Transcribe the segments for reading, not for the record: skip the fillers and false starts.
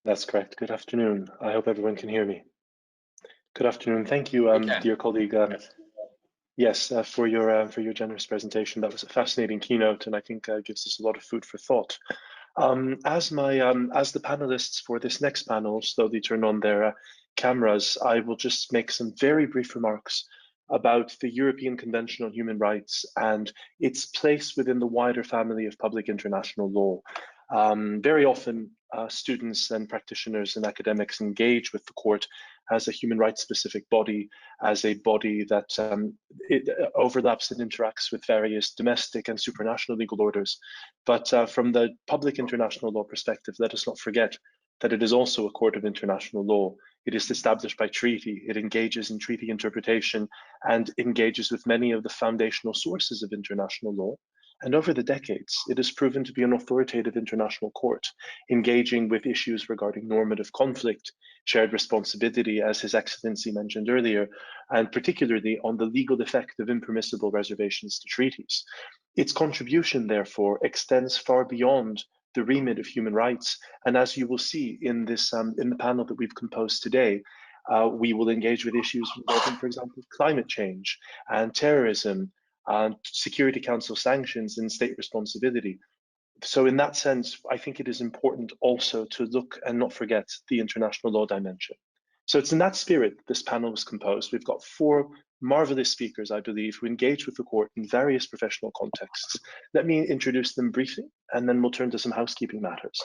That's correct. Good afternoon. I hope everyone can hear me. Good afternoon. Thank you, dear colleague. Yes, for your generous presentation. That was a fascinating keynote, and I think gives us a lot of food for thought. As the panelists for this next panel slowly turn on their cameras, I will just make some very brief remarks about the European Convention on Human Rights and its place within the wider family of public international law. Very often, students and practitioners and academics engage with the court as a human rights specific body, as a body that it overlaps and interacts with various domestic and supranational legal orders. But from the public international law perspective, let us not forget that it is also a court of international law. It is established by treaty. It engages in treaty interpretation and engages with many of the foundational sources of international law. And over the decades, it has proven to be an authoritative international court, engaging with issues regarding normative conflict, shared responsibility, as His Excellency mentioned earlier, and particularly on the legal effect of impermissible reservations to treaties. Its contribution, therefore, extends far beyond the remit of human rights. And as you will see in this in the panel that we've composed today, we will engage with issues involving, for example, climate change and terrorism, Security Council sanctions and state responsibility. So in that sense, I think it is important also to look and not forget the international law dimension. So it's in that spirit this panel was composed. We've got four marvelous speakers, I believe, who engage with the court in various professional contexts. Let me introduce them briefly, and then we'll turn to some housekeeping matters.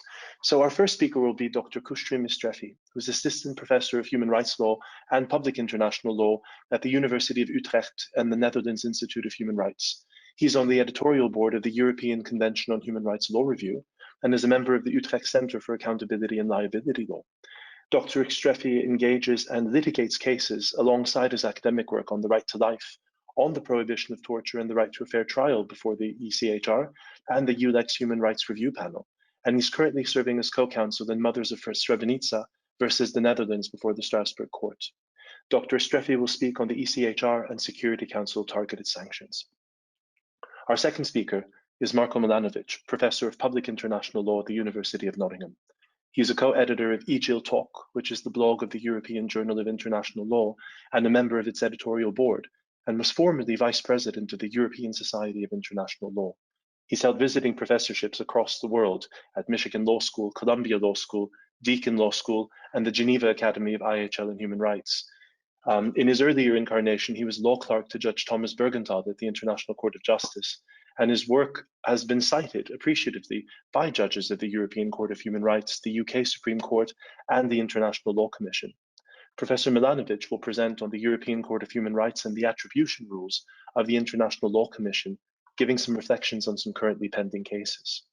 So our first speaker will be Dr. Kushtrim Istrefi, who's Assistant Professor of Human Rights Law and Public International Law at the University of Utrecht and the Netherlands Institute of Human Rights. He's on the editorial board of the European Convention on Human Rights Law Review and is a member of the Utrecht Center for Accountability and Liability Law. Dr. Istrefi engages and litigates cases alongside his academic work on the right to life, on the prohibition of torture and the right to a fair trial before the ECHR and the ULEX Human Rights Review Panel. And he's currently serving as co-counsel in Mothers of Srebrenica versus the Netherlands before the Strasbourg Court. Dr. Istrefi will speak on the ECHR and Security Council targeted sanctions. Our second speaker is Marko Milanovic, Professor of Public International Law at the University of Nottingham. He's a co-editor of ECHR Talk, which is the blog of the European Journal of International Law, and a member of its editorial board, and was formerly vice president of the European Society of International Law. He's held visiting professorships across the world at Michigan Law School, Columbia Law School, Deakin Law School, and the Geneva Academy of IHL and Human Rights. In his earlier incarnation, he was law clerk to Judge Thomas Bergenthal at the International Court of Justice, and his work has been cited appreciatively by judges of the European Court of Human Rights, the UK Supreme Court, and the International Law Commission. Professor Milanovic will present on the European Court of Human Rights and the attribution rules of the International Law Commission, giving some reflections on some currently pending cases.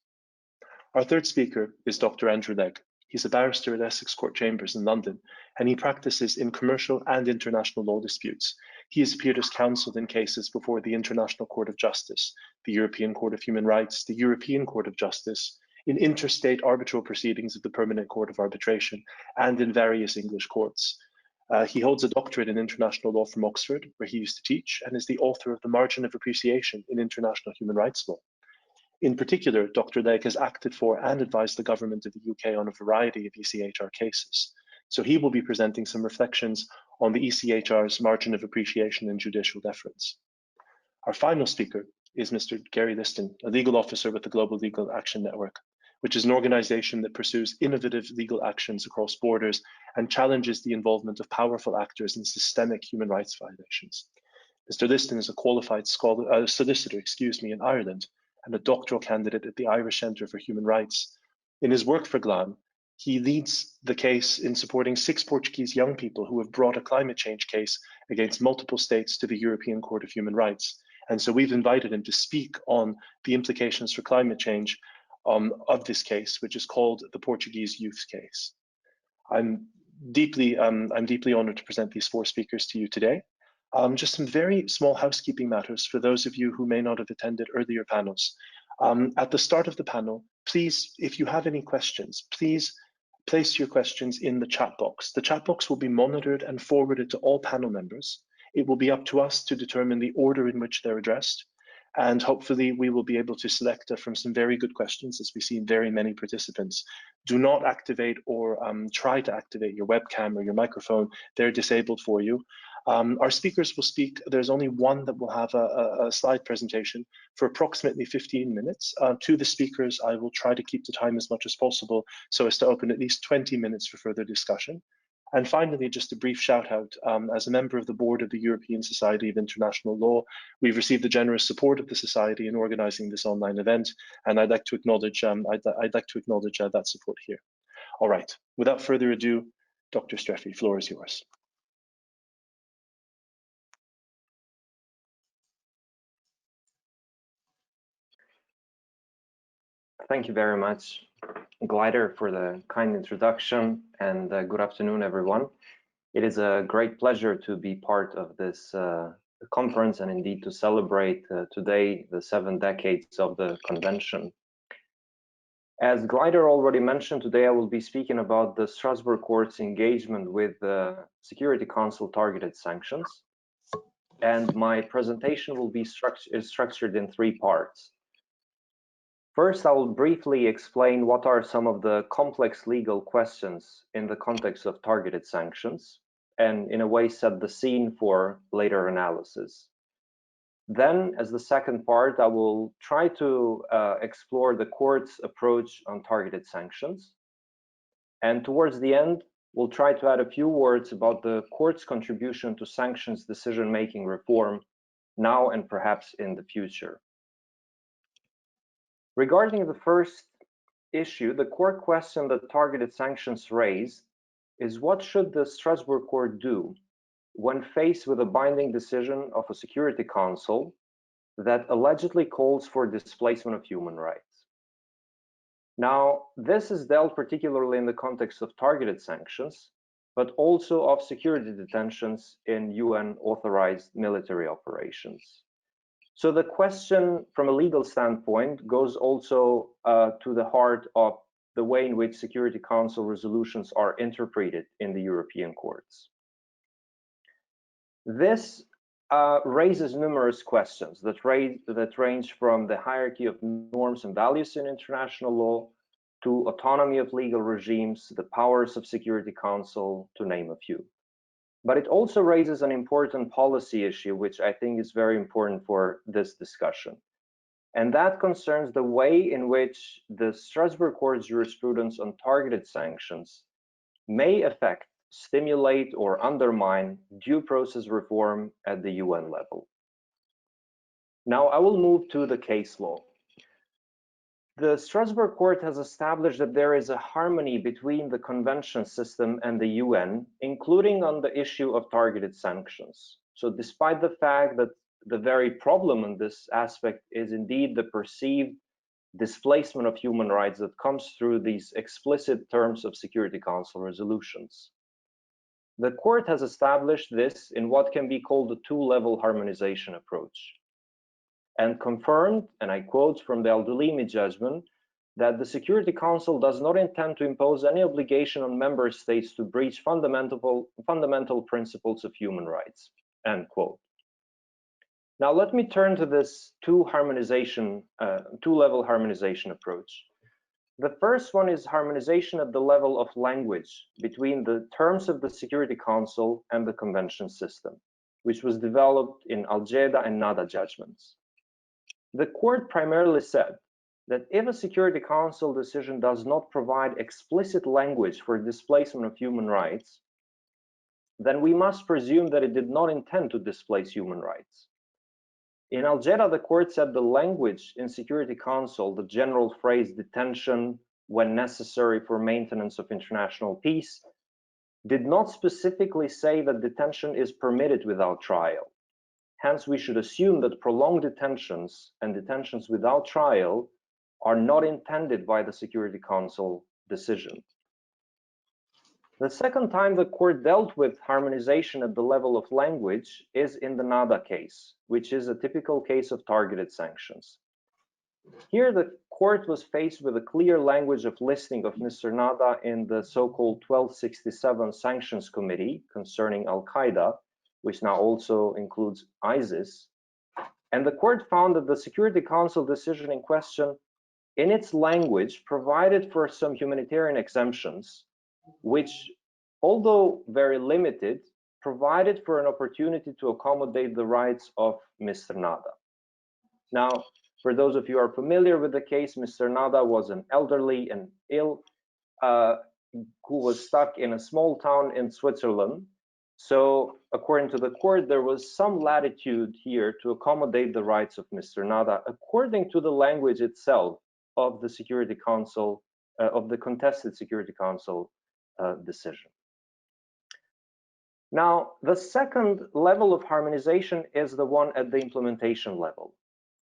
Our third speaker is Dr. Andrew Legg. He's a barrister at Essex Court Chambers in London, and he practices in commercial and international law disputes. He has appeared as counsel in cases before the International Court of Justice, the European Court of Human Rights, the European Court of Justice, in interstate arbitral proceedings of the Permanent Court of Arbitration, and in various English courts. He holds a doctorate in international law from Oxford, where he used to teach, and is the author of the Margin of Appreciation in International Human Rights Law. In particular, Dr. Legg has acted for and advised the government of the UK on a variety of ECHR cases. So he will be presenting some reflections on the ECHR's margin of appreciation and judicial deference. Our final speaker is Mr. Gerry Liston, a legal officer with the Global Legal Action Network, which is an organization that pursues innovative legal actions across borders and challenges the involvement of powerful actors in systemic human rights violations. Mr. Liston is a qualified solicitor in Ireland, and a doctoral candidate at the Irish Centre for Human Rights. In his work for GLAN, he leads the case in supporting 6 Portuguese young people who have brought a climate change case against multiple states to the European Court of Human Rights. And so we've invited him to speak on the implications for climate change of this case, which is called the Portuguese Youth Case. I'm deeply honored to present these 4 speakers to you today. Just some very small housekeeping matters for those of you who may not have attended earlier panels. At the start of the panel, please, if you have any questions, please place your questions in the chat box. The chat box will be monitored and forwarded to all panel members. It will be up to us to determine the order in which they're addressed. And hopefully we will be able to select from some very good questions, as we see very many participants. Do not activate or try to activate your webcam or your microphone. They're disabled for you. Our speakers will speak. There's only one that will have a slide presentation for approximately 15 minutes. To the speakers, I will try to keep the time as much as possible so as to open at least 20 minutes for further discussion. And finally, just a brief shout out. As a member of the board of the European Society of International Law, we've received the generous support of the Society in organizing this online event, and I'd like to acknowledge, that support here. All right, without further ado, Dr. Istrefi, floor is yours. Thank you very much, Gleider, for the kind introduction, and good afternoon, everyone. It is a great pleasure to be part of this conference and indeed to celebrate today the 7 decades of the convention. As Gleider already mentioned, today I will be speaking about the Strasbourg Court's engagement with the Security Council targeted sanctions, and my presentation will be structured in 3 parts. First, I will briefly explain what are some of the complex legal questions in the context of targeted sanctions, and in a way set the scene for later analysis. Then, as the second part, I will try to explore the court's approach on targeted sanctions. And towards the end, we'll try to add a few words about the court's contribution to sanctions decision-making reform now and perhaps in the future. Regarding the first issue, the core question that targeted sanctions raised is what should the Strasbourg Court do when faced with a binding decision of a Security Council that allegedly calls for displacement of human rights? Now, this is dealt particularly in the context of targeted sanctions, but also of security detentions in UN-authorized military operations. So the question from a legal standpoint goes also to the heart of the way in which Security Council resolutions are interpreted in the European courts. This raises numerous questions that range from the hierarchy of norms and values in international law to autonomy of legal regimes, the powers of Security Council, to name a few. But it also raises an important policy issue, which I think is very important for this discussion. And that concerns the way in which the Strasbourg Court's jurisprudence on targeted sanctions may affect, stimulate, or undermine due process reform at the UN level. Now, I will move to the case law. The Strasbourg Court has established that there is a harmony between the convention system and the UN, including on the issue of targeted sanctions. So despite the fact that the very problem in this aspect is indeed the perceived displacement of human rights that comes through these explicit terms of Security Council resolutions. The court has established this in what can be called a 2-level harmonization approach, and confirmed, and I quote from the Al-Dulimi judgment, that the Security Council does not intend to impose any obligation on member states to breach fundamental principles of human rights, end quote. Now let me turn to this 2-level harmonization approach. The first one is harmonization at the level of language between the terms of the Security Council and the convention system, which was developed in Al-Jeda and Nada judgments. The court primarily said that if a Security Council decision does not provide explicit language for displacement of human rights, then we must presume that it did not intend to displace human rights. In Al-Jeda, the court said the language in Security Council, the general phrase detention when necessary for maintenance of international peace, did not specifically say that detention is permitted without trial. Hence, we should assume that prolonged detentions and detentions without trial are not intended by the Security Council decision. The second time the court dealt with harmonization at the level of language is in the Nada case, which is a typical case of targeted sanctions. Here, the court was faced with a clear language of listing of Mr. Nada in the so-called 1267 Sanctions Committee concerning Al-Qaeda, which now also includes ISIS, And the court found that the Security Council decision in question, in its language, provided for some humanitarian exemptions, which, although very limited, provided for an opportunity to accommodate the rights of Mr. Nada. Now, for those of you who are familiar with the case, Mr. Nada was an elderly and ill who was stuck in a small town in Switzerland. So according to the court, there was some latitude here to accommodate the rights of Mr. Nada, according to the language itself of the Security Council, of the contested Security Council decision. Now, the second level of harmonization is the one at the implementation level.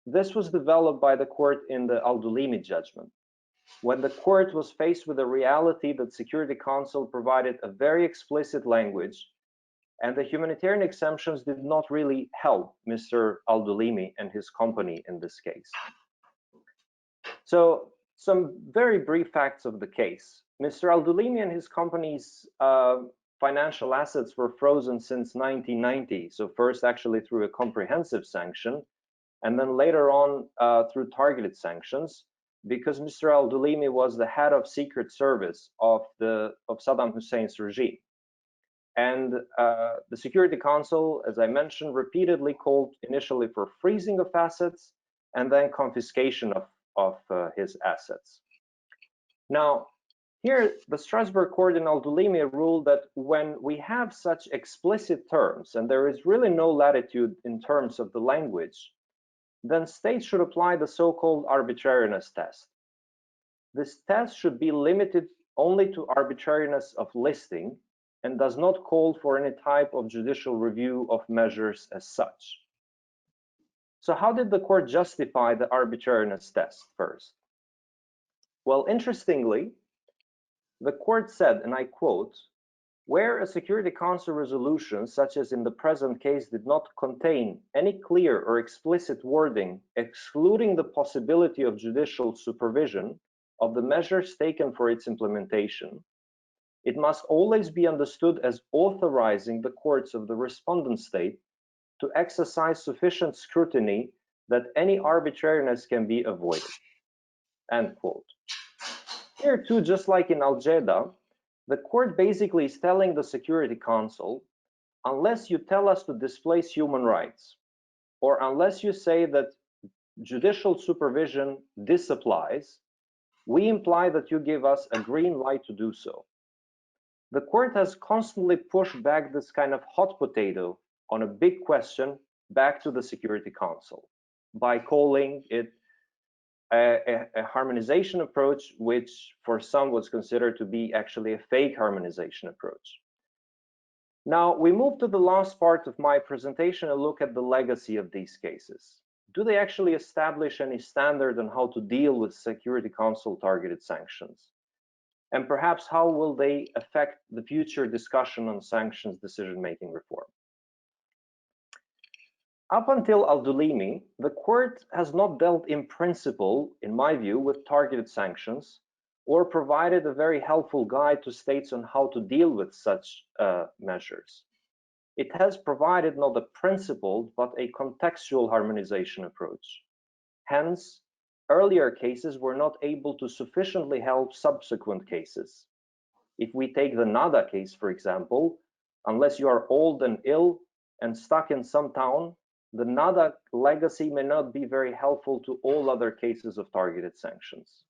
This was developed by the court in the Al-Dulimi judgment, when the court was faced with the reality that Security Council provided a very explicit language, and the humanitarian exemptions did not really help Mr. Al-Dulimi and his company in this case. So, some very brief facts of the case. Mr. Al-Dulimi and his company's financial assets were frozen since 1990. So first actually through a comprehensive sanction, and then later on through targeted sanctions, because Mr. Al-Dulimi was the head of Secret Service of Saddam Hussein's regime. And the Security Council, as I mentioned, repeatedly called initially for freezing of assets and then confiscation of his assets. Now, here, the Strasbourg court in Al-Dulimi ruled that when we have such explicit terms, and there is really no latitude in terms of the language, then states should apply the so-called arbitrariness test. This test should be limited only to arbitrariness of listing and does not call for any type of judicial review of measures as such. So how did the court justify the arbitrariness test first? Well, interestingly, the court said, and I quote, "Where a Security Council resolution, such as in the present case, did not contain any clear or explicit wording excluding the possibility of judicial supervision of the measures taken for its implementation, it must always be understood as authorizing the courts of the respondent state to exercise sufficient scrutiny that any arbitrariness can be avoided." End quote. Here too, just like in Al-Jeda, the court basically is telling the Security Council, unless you tell us to displace human rights, or unless you say that judicial supervision disapplies, we imply that you give us a green light to do so. The court has constantly pushed back this kind of hot potato on a big question back to the Security Council by calling it a harmonization approach, which for some was considered to be actually a fake harmonization approach. Now, we move to the last part of my presentation and look at the legacy of these cases. Do they actually establish any standard on how to deal with Security Council targeted sanctions? And perhaps how will they affect the future discussion on sanctions decision-making reform? Up until Al-Dulimi, the court has not dealt in principle, in my view, with targeted sanctions or provided a very helpful guide to states on how to deal with such measures. It has provided not a principled, but a contextual harmonization approach. Hence, earlier cases were not able to sufficiently help subsequent cases. If we take the Nada case, for example, unless you are old and ill and stuck in some town, the Nada legacy may not be very helpful to all other cases of targeted sanctions.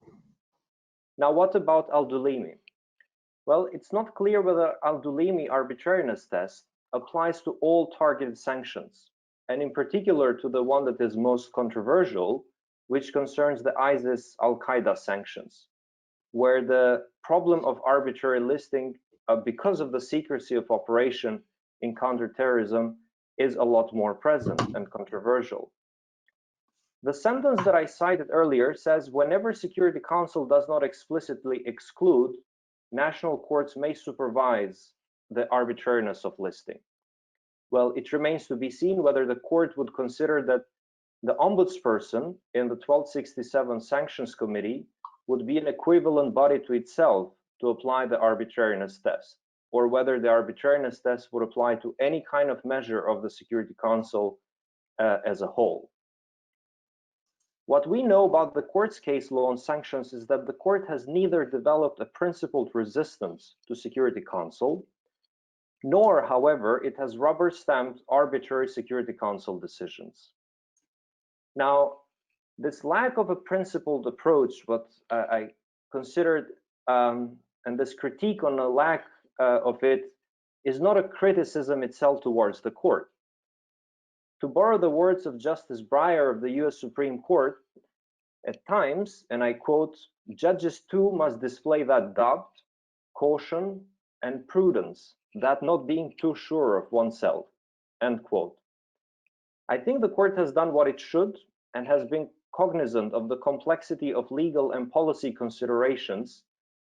Now, what about Al-Dulimi? Well, it's not clear whether Al-Dulimi arbitrariness test applies to all targeted sanctions, and in particular to the one that is most controversial, which concerns the ISIS Al-Qaeda sanctions, where the problem of arbitrary listing because of the secrecy of operation in counterterrorism is a lot more present and controversial. The sentence that I cited earlier says, whenever Security Council does not explicitly exclude, national courts may supervise the arbitrariness of listing. Well, it remains to be seen whether the court would consider that the ombudsperson in the 1267 Sanctions Committee would be an equivalent body to itself to apply the arbitrariness test, or whether the arbitrariness test would apply to any kind of measure of the Security Council as a whole. What we know about the court's case law on sanctions is that the court has neither developed a principled resistance to Security Council, nor, however, it has rubber-stamped arbitrary Security Council decisions. Now, this lack of a principled approach, what I considered, and this critique on a lack of it, is not a criticism itself towards the court. To borrow the words of Justice Breyer of the US Supreme Court, at times, and I quote, "Judges too must display that doubt, caution, and prudence, that not being too sure of oneself," end quote. I think the court has done what it should and has been cognizant of the complexity of legal and policy considerations,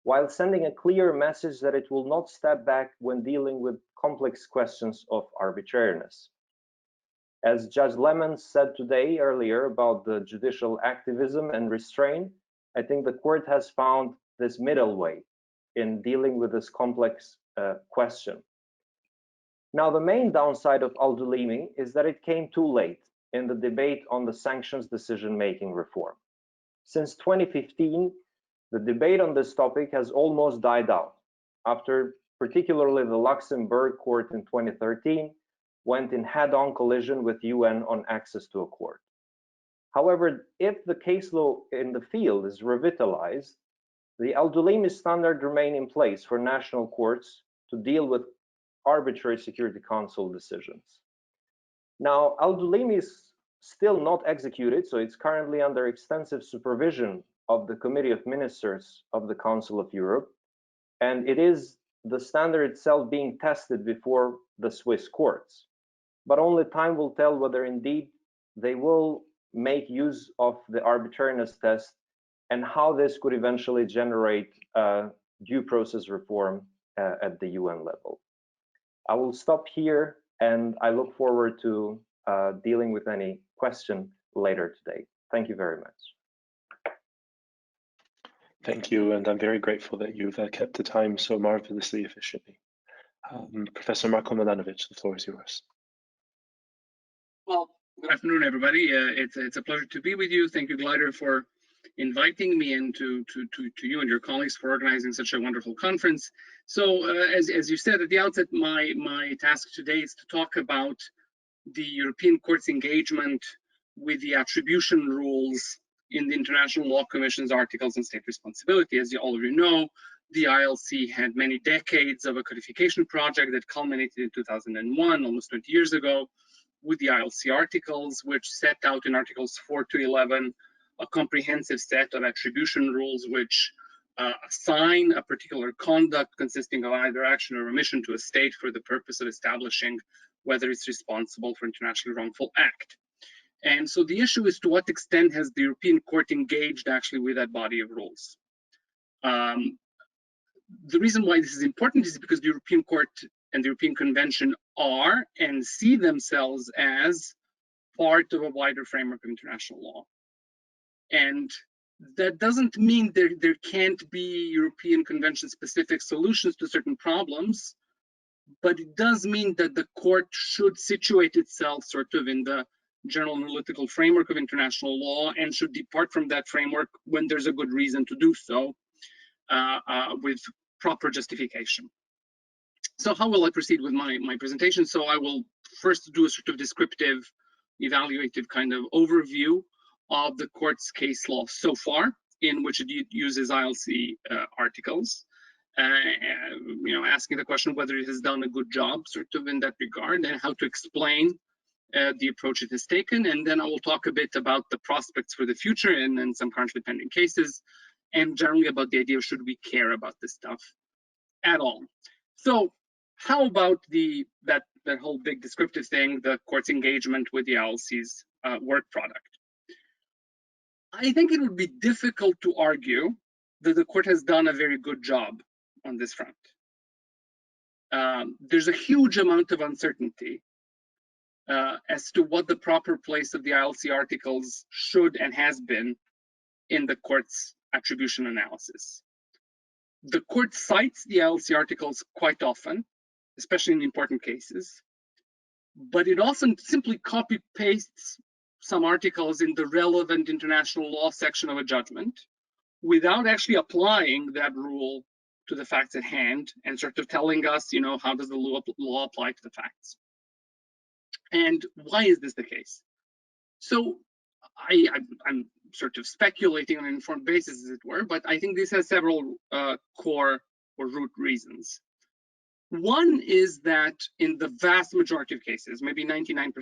while sending a clear message that it will not step back when dealing with complex questions of arbitrariness. As Judge Lemons said today earlier about the judicial activism and restraint, I think the court has found this middle way in dealing with this complex question. Now, the main downside of Al-Dulimi is that it came too late in the debate on the sanctions decision-making reform. Since 2015, the debate on this topic has almost died out, after particularly the Luxembourg court in 2013 went in head-on collision with UN on access to a court. However, if the case law in the field is revitalized, the Al-Dulimi standard remain in place for national courts to deal with arbitrary Security Council decisions. Now, Al-Dulimi is still not executed, so it's currently under extensive supervision of the Committee of Ministers of the Council of Europe, and it is the standard itself being tested before the Swiss courts. But only time will tell whether indeed they will make use of the arbitrariness test and how this could eventually generate due process reform at the UN level. I will stop here, and I look forward to dealing with any question later today. Thank you very much. Thank you, and I'm very grateful that you've kept the time so marvelously efficiently. Professor Marko Milanovic, the floor is yours. Well, good afternoon, everybody. It's a pleasure to be with you. Thank you, Gleider, for inviting me, and to you and your colleagues for organizing such a wonderful conference. So, as you said at the outset, my task today is to talk about the European Court's engagement with the attribution rules in the International Law Commission's Articles on State Responsibility. As all of you know, the ILC had many decades of a codification project that culminated in 2001, almost 20 years ago, with the ILC articles, which set out in Articles 4 to 11 a comprehensive set of attribution rules which assign a particular conduct consisting of either action or omission to a state for the purpose of establishing whether it's responsible for internationally wrongful act. And so the issue is, to what extent has the European Court engaged actually with that body of rules? The reason why this is important is because the European Court and the European Convention are and see themselves as part of a wider framework of international law. And that doesn't mean there can't be European Convention specific solutions to certain problems, but it does mean that the court should situate itself sort of in the general analytical framework of international law, and should depart from that framework when there's a good reason to do so, with proper justification. So how will I proceed with my presentation? So I will first do a sort of descriptive, evaluative kind of overview of the court's case law so far, in which it uses ILC articles, asking the question whether it has done a good job sort of in that regard, and how to explain the approach it has taken. And then I will talk a bit about the prospects for the future and some currently pending cases, and generally about the idea of should we care about this stuff at all. So how about that whole big descriptive thing, the court's engagement with the ILC's work product? I think it would be difficult to argue that the court has done a very good job on this front. There's a huge amount of uncertainty as to what the proper place of the ILC articles should and has been in the court's attribution analysis. The court cites the ILC articles quite often, especially in important cases, but it often simply copy-pastes some articles in the relevant international law section of a judgment without actually applying that rule to the facts at hand and sort of telling us, how does the law apply to the facts? And why is this the case? So I'm sort of speculating on an informed basis, as it were, but I think this has several core or root reasons. One is that in the vast majority of cases, maybe 99%,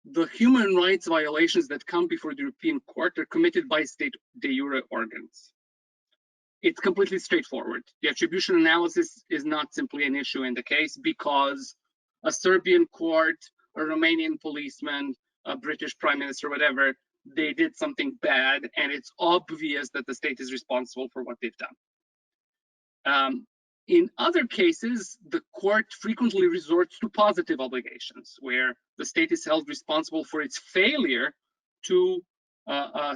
the human rights violations that come before the European Court are committed by state de jure organs. It's completely straightforward. The attribution analysis is not simply an issue in the case because a Serbian court, a Romanian policeman, a British prime minister, whatever, they did something bad, and it's obvious that the state is responsible for what they've done. In other cases, the court frequently resorts to positive obligations, where the state is held responsible for its failure to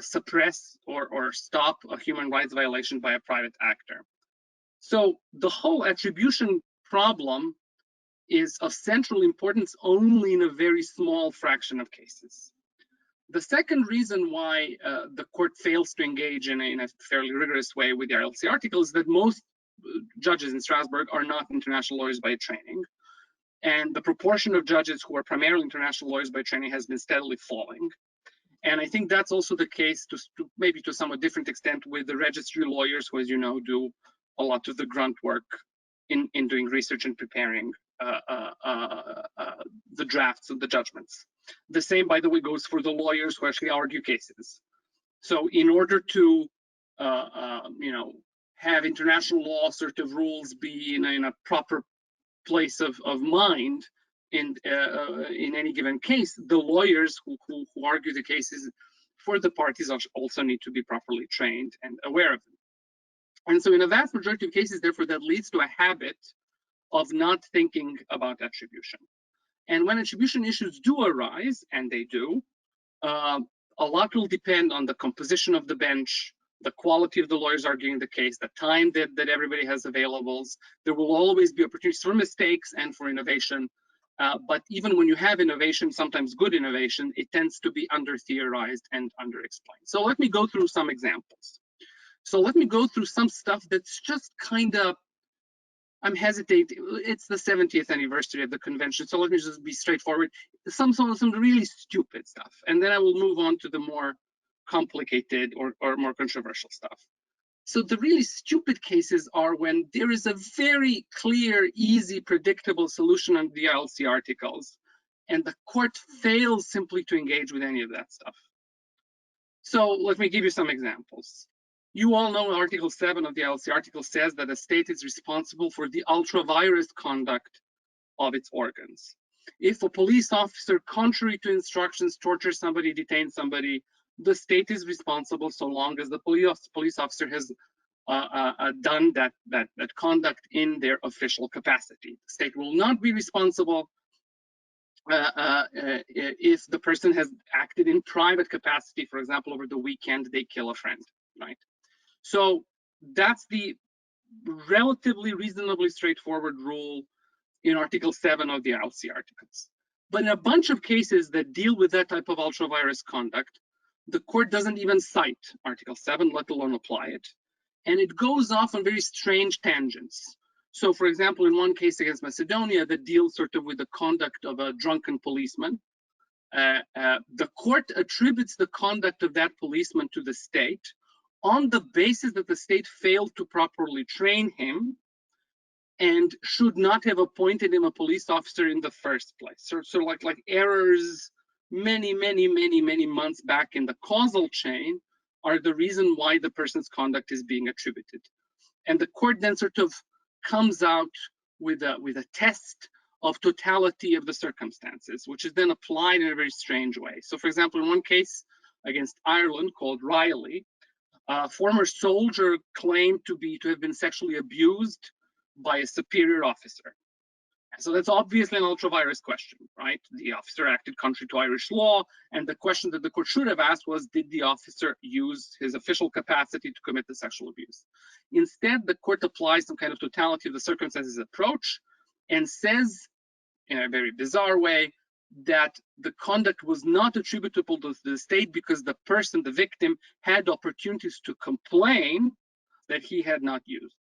suppress or stop a human rights violation by a private actor. So the whole attribution problem is of central importance only in a very small fraction of cases. The second reason why the court fails to engage in a fairly rigorous way with the ILC article is that most judges in Strasbourg are not international lawyers by training, and the proportion of judges who are primarily international lawyers by training has been steadily falling. And I think that's also the case maybe to a somewhat different extent with the registry lawyers, who, as you know, do a lot of the grunt work in doing research and preparing the drafts of the judgments. The same, by the way, goes for the lawyers who actually argue cases. So in order to have international law sort of rules be in a proper place of mind in any given case, the lawyers who argue the cases for the parties also need to be properly trained and aware of them. And so in a vast majority of cases, therefore, that leads to a habit of not thinking about attribution. And when attribution issues do arise, and they do, a lot will depend on the composition of the bench, the quality of the lawyers arguing the case, the time that everybody has available. There will always be opportunities for mistakes and for innovation. But even when you have innovation, sometimes good innovation, it tends to be under-theorized and under-explained. So let me go through some examples. So let me go through some stuff that's just kind of, I'm hesitating. It's the 70th anniversary of the convention, so let me just be straightforward. Some really stupid stuff, and then I will move on to the more complicated or more controversial stuff. So the really stupid cases are when there is a very clear, easy, predictable solution on the ILC articles, and the court fails simply to engage with any of that stuff. So let me give you some examples. You all know Article 7 of the ILC article says that a state is responsible for the ultra-virus conduct of its organs. If a police officer, contrary to instructions, tortures somebody, detains somebody, the state is responsible so long as the police officer has done that conduct in their official capacity. The state will not be responsible if the person has acted in private capacity. For example, over the weekend, they kill a friend, right? So that's the relatively reasonably straightforward rule in Article 7 of the ILC articles. But in a bunch of cases that deal with that type of ultra-virus conduct, the court doesn't even cite Article 7, let alone apply it. And it goes off on very strange tangents. So for example, in one case against Macedonia that deals sort of with the conduct of a drunken policeman, the court attributes the conduct of that policeman to the state on the basis that the state failed to properly train him and should not have appointed him a police officer in the first place. So like errors many months back in the causal chain are the reason why the person's conduct is being attributed. And the court then sort of comes out with a test of totality of the circumstances, which is then applied in a very strange way. So for example, in one case against Ireland called Riley, a former soldier claimed to have been sexually abused by a superior officer. So that's obviously an ultra-virus question, right? The officer acted contrary to Irish law, and the question that the court should have asked was, did the officer use his official capacity to commit the sexual abuse? Instead, the court applies some kind of totality of the circumstances approach and says, in a very bizarre way, that the conduct was not attributable to the state because the person, the victim, had opportunities to complain that he had not used.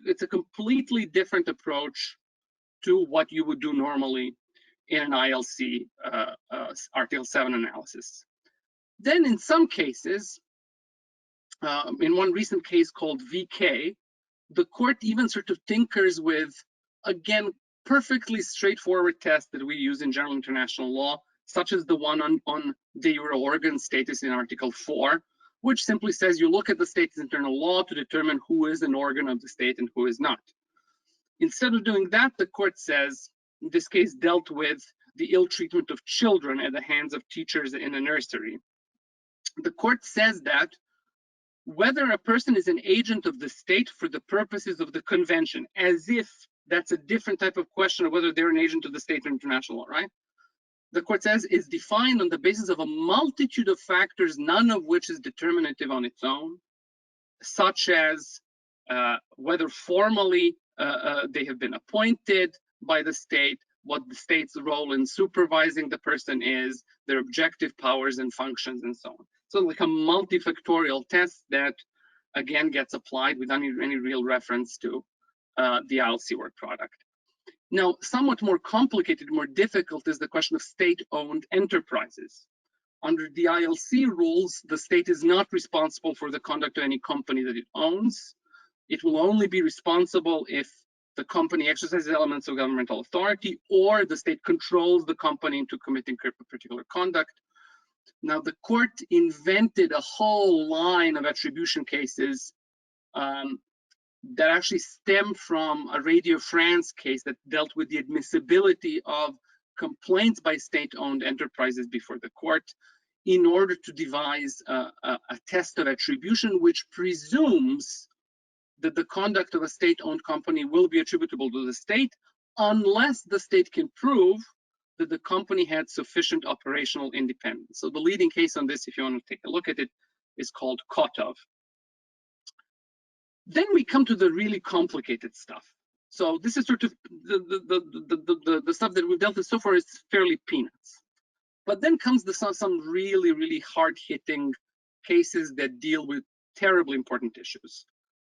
It's a completely different approach to what you would do normally in an ILC Article 7 analysis. Then in some cases, in one recent case called VK, the court even sort of tinkers with, again, perfectly straightforward tests that we use in general international law, such as the one on de jure organ status in Article 4, which simply says you look at the state's internal law to determine who is an organ of the state and who is not. Instead of doing that, the court says, in this case, dealt with the ill treatment of children at the hands of teachers in a nursery. The court says that whether a person is an agent of the state for the purposes of the convention, as if that's a different type of question of whether they're an agent of the state or international law, right? The court says is defined on the basis of a multitude of factors, none of which is determinative on its own, such as whether formally they have been appointed by the state, what the state's role in supervising the person is, their objective powers and functions, and so on. So like a multifactorial test that, again, gets applied without any real reference to the ILC work product. Now, somewhat more complicated, more difficult is the question of state-owned enterprises. Under the ILC rules, the state is not responsible for the conduct of any company that it owns. It will only be responsible if the company exercises elements of governmental authority or the state controls the company into committing particular conduct. Now, the court invented a whole line of attribution cases that actually stem from a Radio France case that dealt with the admissibility of complaints by state-owned enterprises before the court in order to devise a test of attribution which presumes that the conduct of a state-owned company will be attributable to the state unless the state can prove that the company had sufficient operational independence. So the leading case on this, if you want to take a look at it, is called Kotov. Then we come to the really complicated stuff. So this is sort of the stuff that we've dealt with so far is fairly peanuts. But then comes some really, really hard-hitting cases that deal with terribly important issues.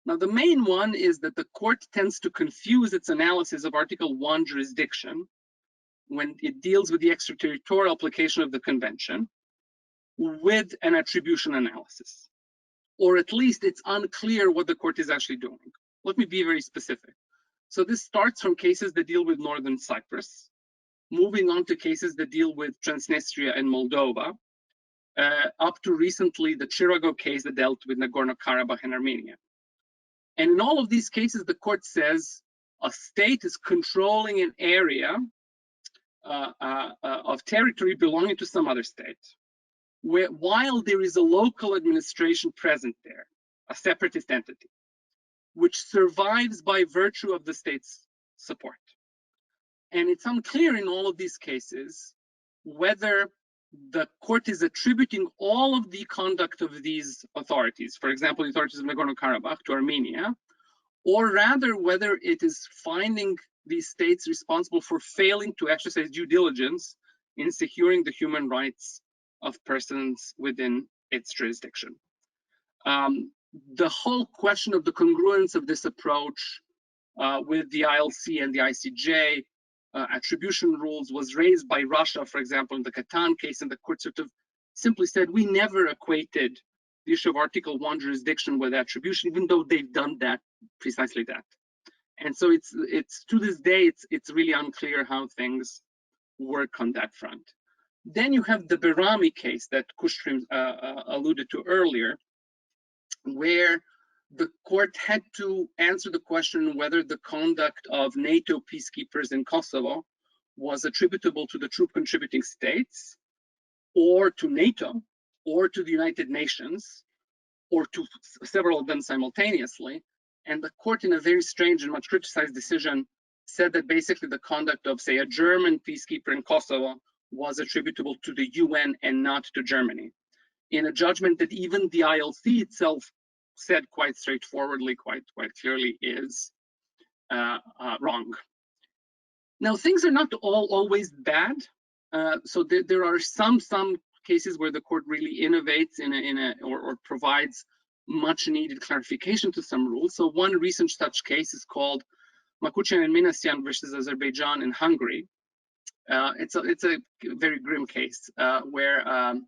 Now, the main one is that the court tends to confuse its analysis of Article 1 jurisdiction when it deals with the extraterritorial application of the convention with an attribution analysis. Or at least it's unclear what the court is actually doing. Let me be very specific. So this starts from cases that deal with Northern Cyprus, moving on to cases that deal with Transnistria and Moldova, up to recently the Chirago case that dealt with Nagorno-Karabakh and Armenia. And in all of these cases, the court says a state is controlling an area of territory belonging to some other state, while there is a local administration present there, a separatist entity, which survives by virtue of the state's support. And it's unclear in all of these cases whether the court is attributing all of the conduct of these authorities, for example, the authorities of Nagorno-Karabakh, to Armenia, or rather whether it is finding these states responsible for failing to exercise due diligence in securing the human rights of persons within its jurisdiction. The whole question of the congruence of this approach with the ILC and the ICJ attribution rules was raised by Russia, for example, in the Catan case, and the court sort of simply said, we never equated the issue of Article 1 jurisdiction with attribution, even though they've done that, precisely that. And so it's to this day, it's really unclear how things work on that front. Then you have the Berami case that Kushtrim alluded to earlier, where the court had to answer the question whether the conduct of NATO peacekeepers in Kosovo was attributable to the troop contributing states, or to NATO, or to the United Nations, or to several of them simultaneously. And the court, in a very strange and much criticized decision, said that basically the conduct of, say, a German peacekeeper in Kosovo was attributable to the UN and not to Germany, in a judgment that even the ILC itself said quite straightforwardly, quite clearly is wrong. Now, things are not always bad So there are some cases where the court really innovates or provides much needed clarification to some rules. So one recent such case is called Makuchian and Minasyan versus Azerbaijan and Hungary. It's a very grim case where an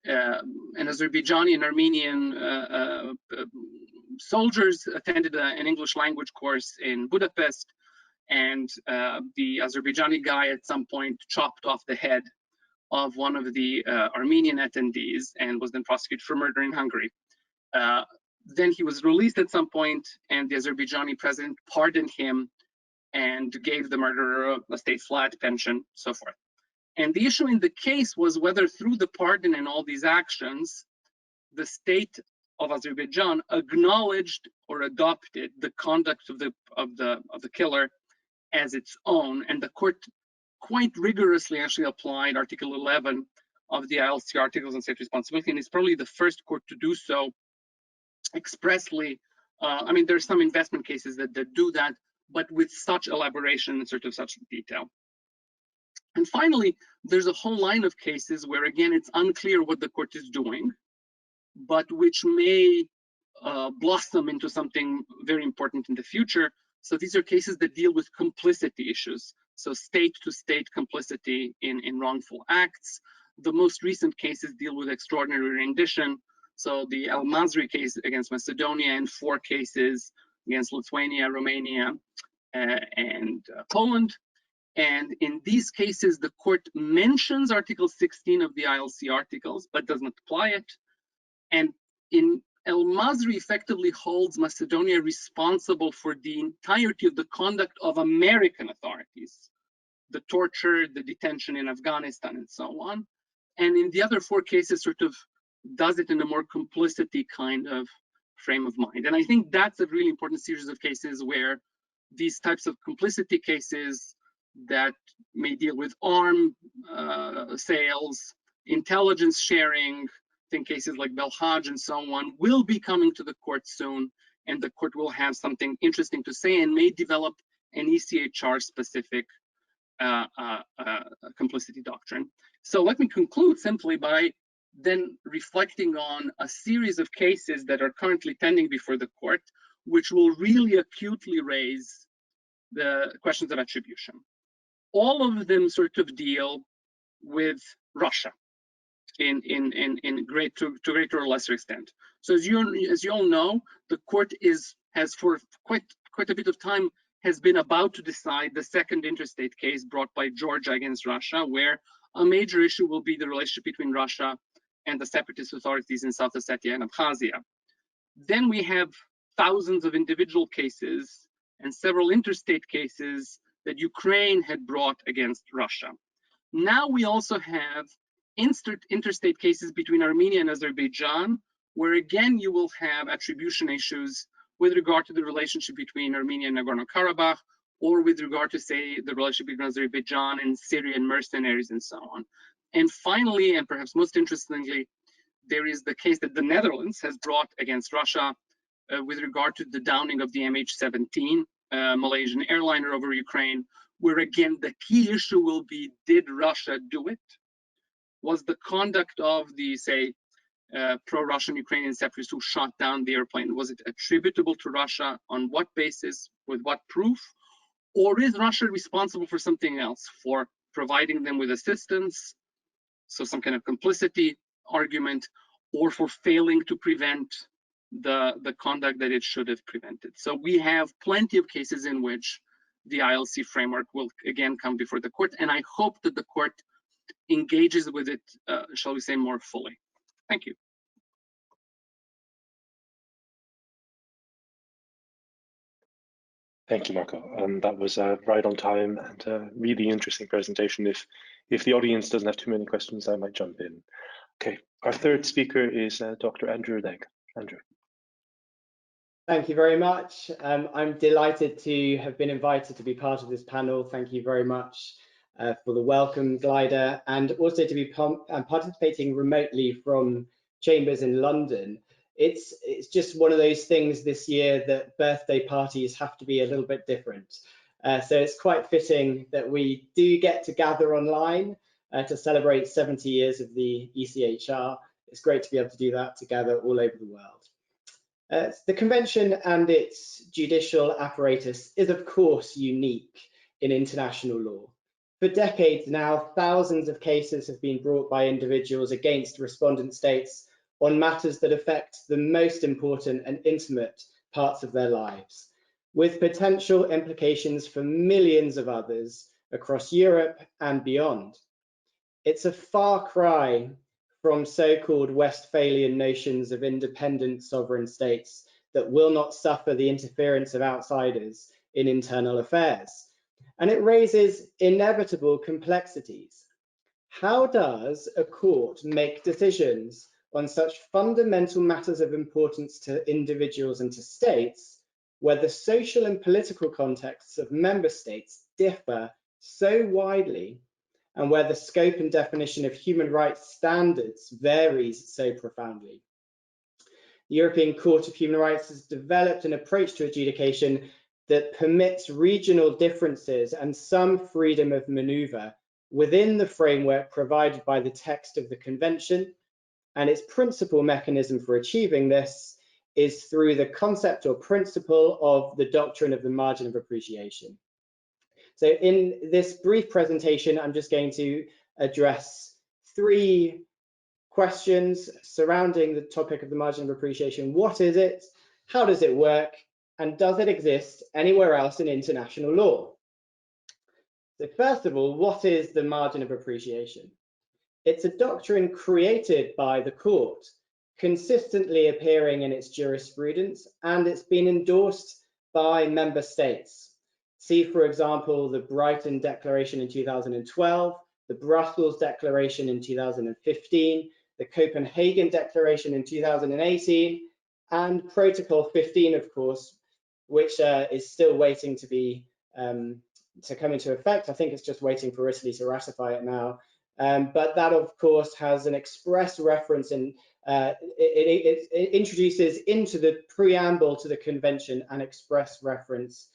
Azerbaijani and Armenian soldiers attended an English language course in Budapest, and the Azerbaijani guy at some point chopped off the head of one of the Armenian attendees and was then prosecuted for murder in Hungary. Then he was released at some point, and the Azerbaijani president pardoned him and gave the murderer a state flat pension, so forth. And the issue in the case was whether through the pardon and all these actions, the state of Azerbaijan acknowledged or adopted the conduct of the killer as its own, and the court quite rigorously actually applied Article 11 of the ILC Articles on State Responsibility, and it's probably the first court to do so expressly. I mean, there's some investment cases that do that, but with such elaboration and sort of such detail. And finally, there's a whole line of cases where, again, it's unclear what the court is doing, but which may blossom into something very important in the future. So these are cases that deal with complicity issues. So state-to-state complicity in wrongful acts. The most recent cases deal with extraordinary rendition. So the Al-Mazri case against Macedonia and 4 cases against Lithuania, Romania, and Poland. And in these cases, the court mentions Article 16 of the ILC articles, but does not apply it. And in Al-Mazri effectively holds Macedonia responsible for the entirety of the conduct of American authorities, the torture, the detention in Afghanistan, and so on. And in the other 4 cases, sort of does it in a more complicity kind of frame of mind. And I think that's a really important series of cases where these types of complicity cases that may deal with arm sales, intelligence sharing, I think cases like Belhaj and so on, will be coming to the court soon, and the court will have something interesting to say and may develop an ECHR specific complicity doctrine. So let me conclude simply by then reflecting on a series of cases that are currently pending before the court, which will really acutely raise the questions of attribution. All of them sort of deal with Russia in to greater or lesser extent. So as you all know, the court has for quite a bit of time has been about to decide the second interstate case brought by Georgia against Russia, where a major issue will be the relationship between Russia and the separatist authorities in South Ossetia and Abkhazia. Then we have thousands of individual cases and several interstate cases that Ukraine had brought against Russia. Now we also have interstate cases between Armenia and Azerbaijan, where again you will have attribution issues with regard to the relationship between Armenia and Nagorno-Karabakh, or with regard to, say, the relationship between Azerbaijan and Syrian mercenaries and so on. And finally, and perhaps most interestingly, there is the case that the Netherlands has brought against Russia with regard to the downing of the MH17 Malaysian airliner over Ukraine, where again the key issue will be, did Russia do it? Was the conduct of the, say, pro-Russian Ukrainian separatists who shot down the airplane, was it attributable to Russia? On what basis? With what proof? Or is Russia responsible for something else, for providing them with assistance, so some kind of complicity argument, or for failing to prevent the conduct that it should have prevented? So we have plenty of cases in which the ILC framework will again come before the court, and I hope that the court engages with it, shall we say, more fully. Thank you. Thank you, Marko. That was right on time and a really interesting presentation. If the audience doesn't have too many questions, I might jump in. Okay, our third speaker is Dr. Andrew Legg. Andrew. Thank you very much. I'm delighted to have been invited to be part of this panel. Thank you very much for the welcome, Gleider, and also to be participating remotely from chambers in London. It's just one of those things this year that birthday parties have to be a little bit different. So it's quite fitting that we do get to gather online, to celebrate 70 years of the ECHR. It's great to be able to do that together all over the world. The convention and its judicial apparatus is, of course, unique in international law. For decades now, thousands of cases have been brought by individuals against respondent states on matters that affect the most important and intimate parts of their lives, with potential implications for millions of others across Europe and beyond. It's a far cry from so-called Westphalian notions of independent sovereign states that will not suffer the interference of outsiders in internal affairs. And it raises inevitable complexities. How does a court make decisions on such fundamental matters of importance to individuals and to states, where the social and political contexts of member states differ so widely, and where the scope and definition of human rights standards varies so profoundly? The European Court of Human Rights has developed an approach to adjudication that permits regional differences and some freedom of maneuver within the framework provided by the text of the Convention, and its principal mechanism for achieving this is through the concept or principle of the doctrine of the margin of appreciation. So in this brief presentation, I'm just going to address 3 questions surrounding the topic of the margin of appreciation. What is it? How does it work? And does it exist anywhere else in international law? So first of all, what is the margin of appreciation? It's a doctrine created by the court, consistently appearing in its jurisprudence, and it's been endorsed by member states. See, for example, the Brighton Declaration in 2012, the Brussels Declaration in 2015, the Copenhagen Declaration in 2018, and Protocol 15, of course, which is still waiting to be to come into effect. I think it's just waiting for Italy to ratify it now. But that, of course, has an express reference, and it introduces into the preamble to the convention an express reference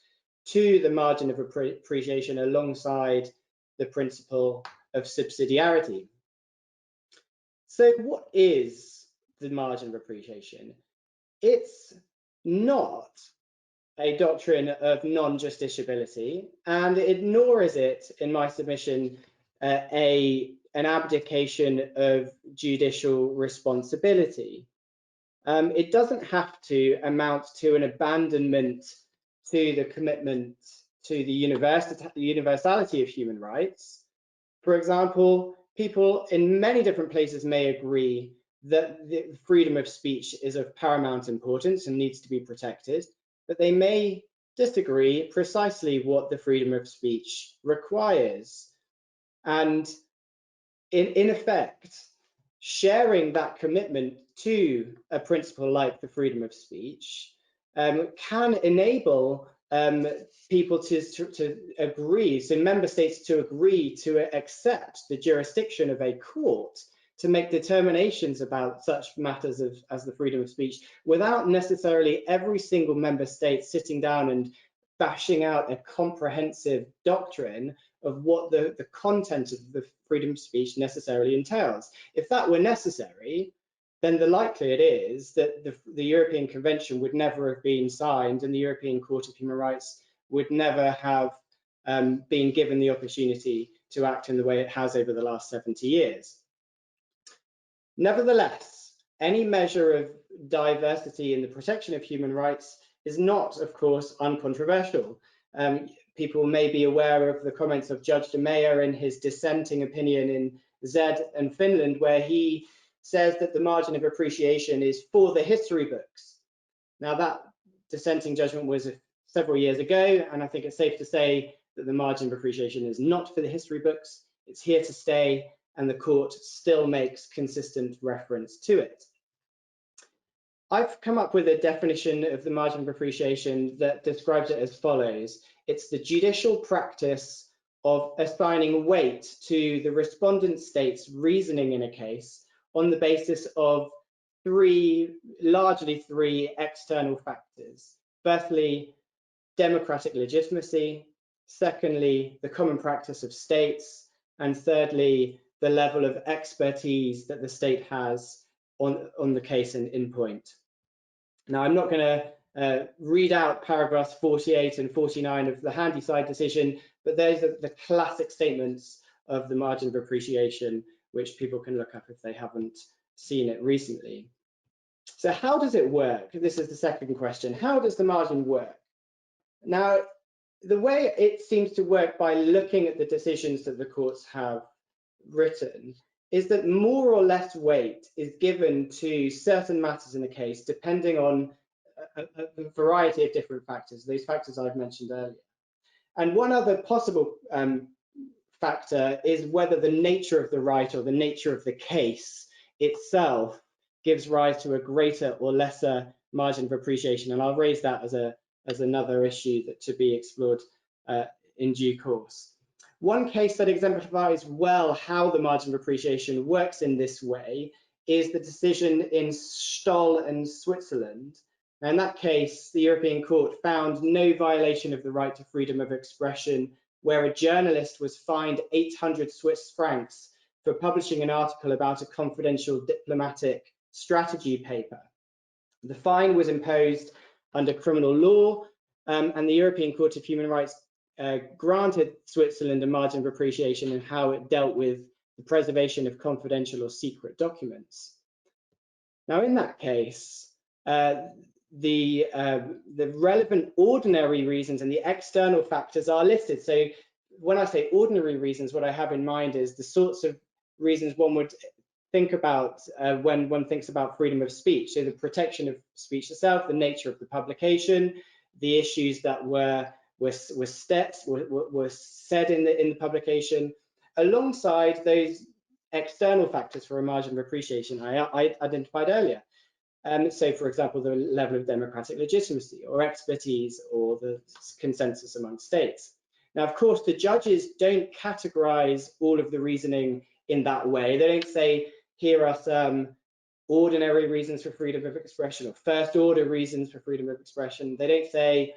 to the margin of appreciation alongside the principle of subsidiarity. So what is the margin of appreciation? It's not a doctrine of non-justiciability, and nor is it, in my submission, an abdication of judicial responsibility. It doesn't have to amount to an abandonment to the commitment to the universality of human rights. For example, people in many different places may agree that the freedom of speech is of paramount importance and needs to be protected, but they may disagree precisely what the freedom of speech requires. And in effect, sharing that commitment to a principle like the freedom of speech can enable people to agree, so member states to agree to accept the jurisdiction of a court to make determinations about such matters as the freedom of speech, without necessarily every single member state sitting down and bashing out a comprehensive doctrine of what the content of the freedom of speech necessarily entails. If that were necessary, then the likelihood is that the European Convention would never have been signed, and the European Court of Human Rights would never have been given the opportunity to act in the way it has over the last 70 years. Nevertheless, any measure of diversity in the protection of human rights is not, of course, uncontroversial. People may be aware of the comments of Judge de Meyer in his dissenting opinion in Zed and Finland, where he says that the margin of appreciation is for the history books. Now, that dissenting judgment was several years ago, and I think it's safe to say that the margin of appreciation is not for the history books. It's here to stay, and the court still makes consistent reference to it. I've come up with a definition of the margin of appreciation that describes it as follows. It's the judicial practice of assigning weight to the respondent state's reasoning in a case on the basis of largely three external factors. Firstly, democratic legitimacy. Secondly, the common practice of states. And thirdly, the level of expertise that the state has on the case and in point. Now, I'm not going to read out paragraphs 48 and 49 of the Handyside decision, but those are the classic statements of the margin of appreciation, which people can look up if they haven't seen it recently. So how does it work? This is the second question. How does the margin work? Now, the way it seems to work by looking at the decisions that the courts have written is that more or less weight is given to certain matters in a case depending on a variety of different factors, those factors I've mentioned earlier. And one other possible factor is whether the nature of the right or the nature of the case itself gives rise to a greater or lesser margin of appreciation. And I'll raise that as another issue that to be explored in due course. One case that exemplifies well how the margin of appreciation works in this way is the decision in Stoll and Switzerland. Now, in that case, the European Court found no violation of the right to freedom of expression, where a journalist was fined 800 Swiss francs for publishing an article about a confidential diplomatic strategy paper. The fine was imposed under criminal law, and the European Court of Human Rights granted Switzerland a margin of appreciation in how it dealt with the preservation of confidential or secret documents. Now, in that case, the relevant ordinary reasons and the external factors are listed. So when I say ordinary reasons, what I have in mind is the sorts of reasons one would think about when one thinks about freedom of speech. So the protection of speech itself, the nature of the publication, the issues that were said in the publication, alongside those external factors for a margin of appreciation I identified earlier. So, for example, the level of democratic legitimacy or expertise or the consensus among states. Now, of course, the judges don't categorize all of the reasoning in that way. They don't say, here are some ordinary reasons for freedom of expression or first order reasons for freedom of expression. They don't say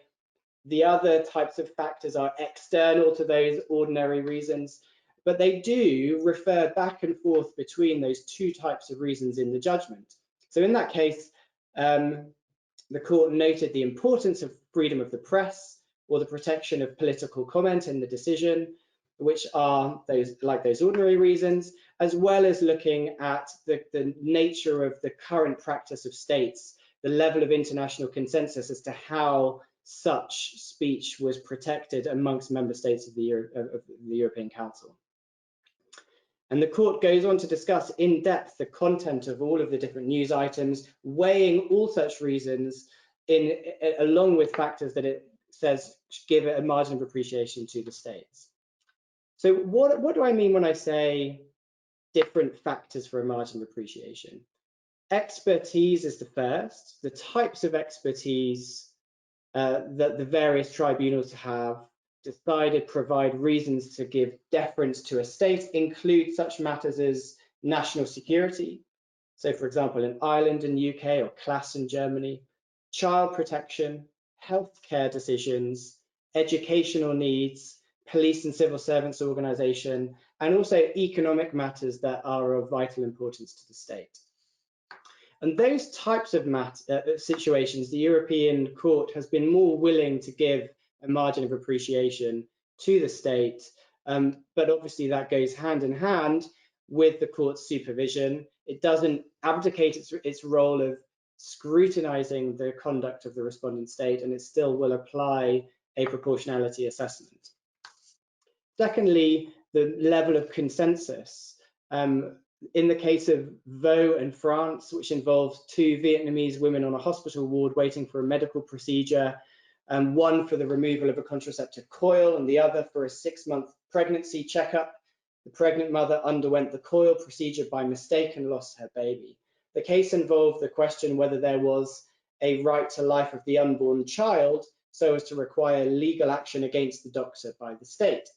the other types of factors are external to those ordinary reasons, but they do refer back and forth between those two types of reasons in the judgment. So in that case, the court noted the importance of freedom of the press or the protection of political comment in the decision, which are those ordinary reasons, as well as looking at the nature of the current practice of states, the level of international consensus as to how such speech was protected amongst member states of the European Council. And the court goes on to discuss in depth the content of all of the different news items, weighing all such reasons along with factors that it says give it a margin of appreciation to the states. So what do I mean when I say different factors for a margin of appreciation? Expertise is the first. The types of expertise that the various tribunals have decided provide reasons to give deference to a state include such matters as national security. So, for example, in Ireland and UK, or Class in Germany, child protection, healthcare decisions, educational needs, police and civil servants organisation, and also economic matters that are of vital importance to the state. And those types of situations, the European Court has been more willing to give a margin of appreciation to the state, but obviously that goes hand in hand with the court's supervision. It doesn't abdicate its role of scrutinizing the conduct of the respondent state, and it still will apply a proportionality assessment. Secondly, the level of consensus. In the case of Vaux and France, which involves two Vietnamese women on a hospital ward waiting for a medical procedure, one for the removal of a contraceptive coil and the other for a 6-month pregnancy checkup. The pregnant mother underwent the coil procedure by mistake and lost her baby. The case involved the question whether there was a right to life of the unborn child so as to require legal action against the doctor by the state.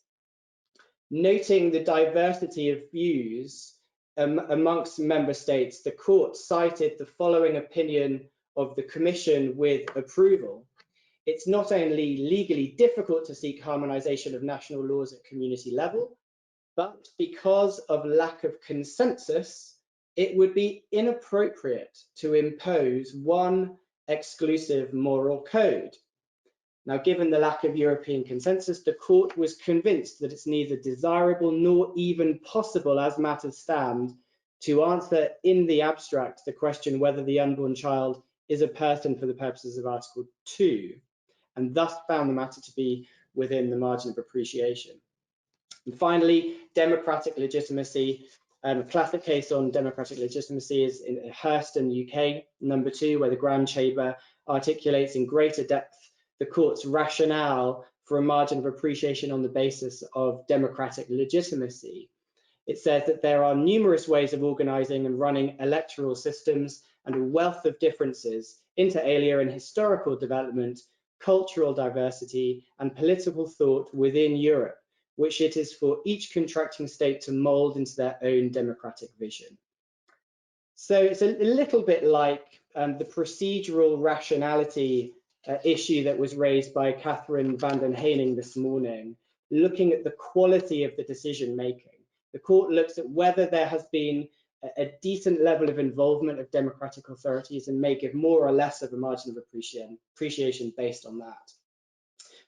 Noting the diversity of views amongst member states, the court cited the following opinion of the Commission with approval. It's not only legally difficult to seek harmonization of national laws at community level, but because of lack of consensus, it would be inappropriate to impose one exclusive moral code. Now, given the lack of European consensus, the court was convinced that it's neither desirable nor even possible, as matters stand, to answer in the abstract the question whether the unborn child is a person for the purposes of Article 2, and thus found the matter to be within the margin of appreciation. And finally, democratic legitimacy. A classic case on democratic legitimacy is in Hurston, UK, number 2, where the Grand Chamber articulates in greater depth the court's rationale for a margin of appreciation on the basis of democratic legitimacy. It says that there are numerous ways of organising and running electoral systems and a wealth of differences, inter alia in historical development, cultural diversity, and political thought within Europe, which it is for each contracting state to mould into their own democratic vision. So it's a little bit like the procedural rationality issue that was raised by Catherine van den Heining this morning, looking at the quality of the decision making. The court looks at whether there has been a decent level of involvement of democratic authorities and may give more or less of a margin of appreciation based on that.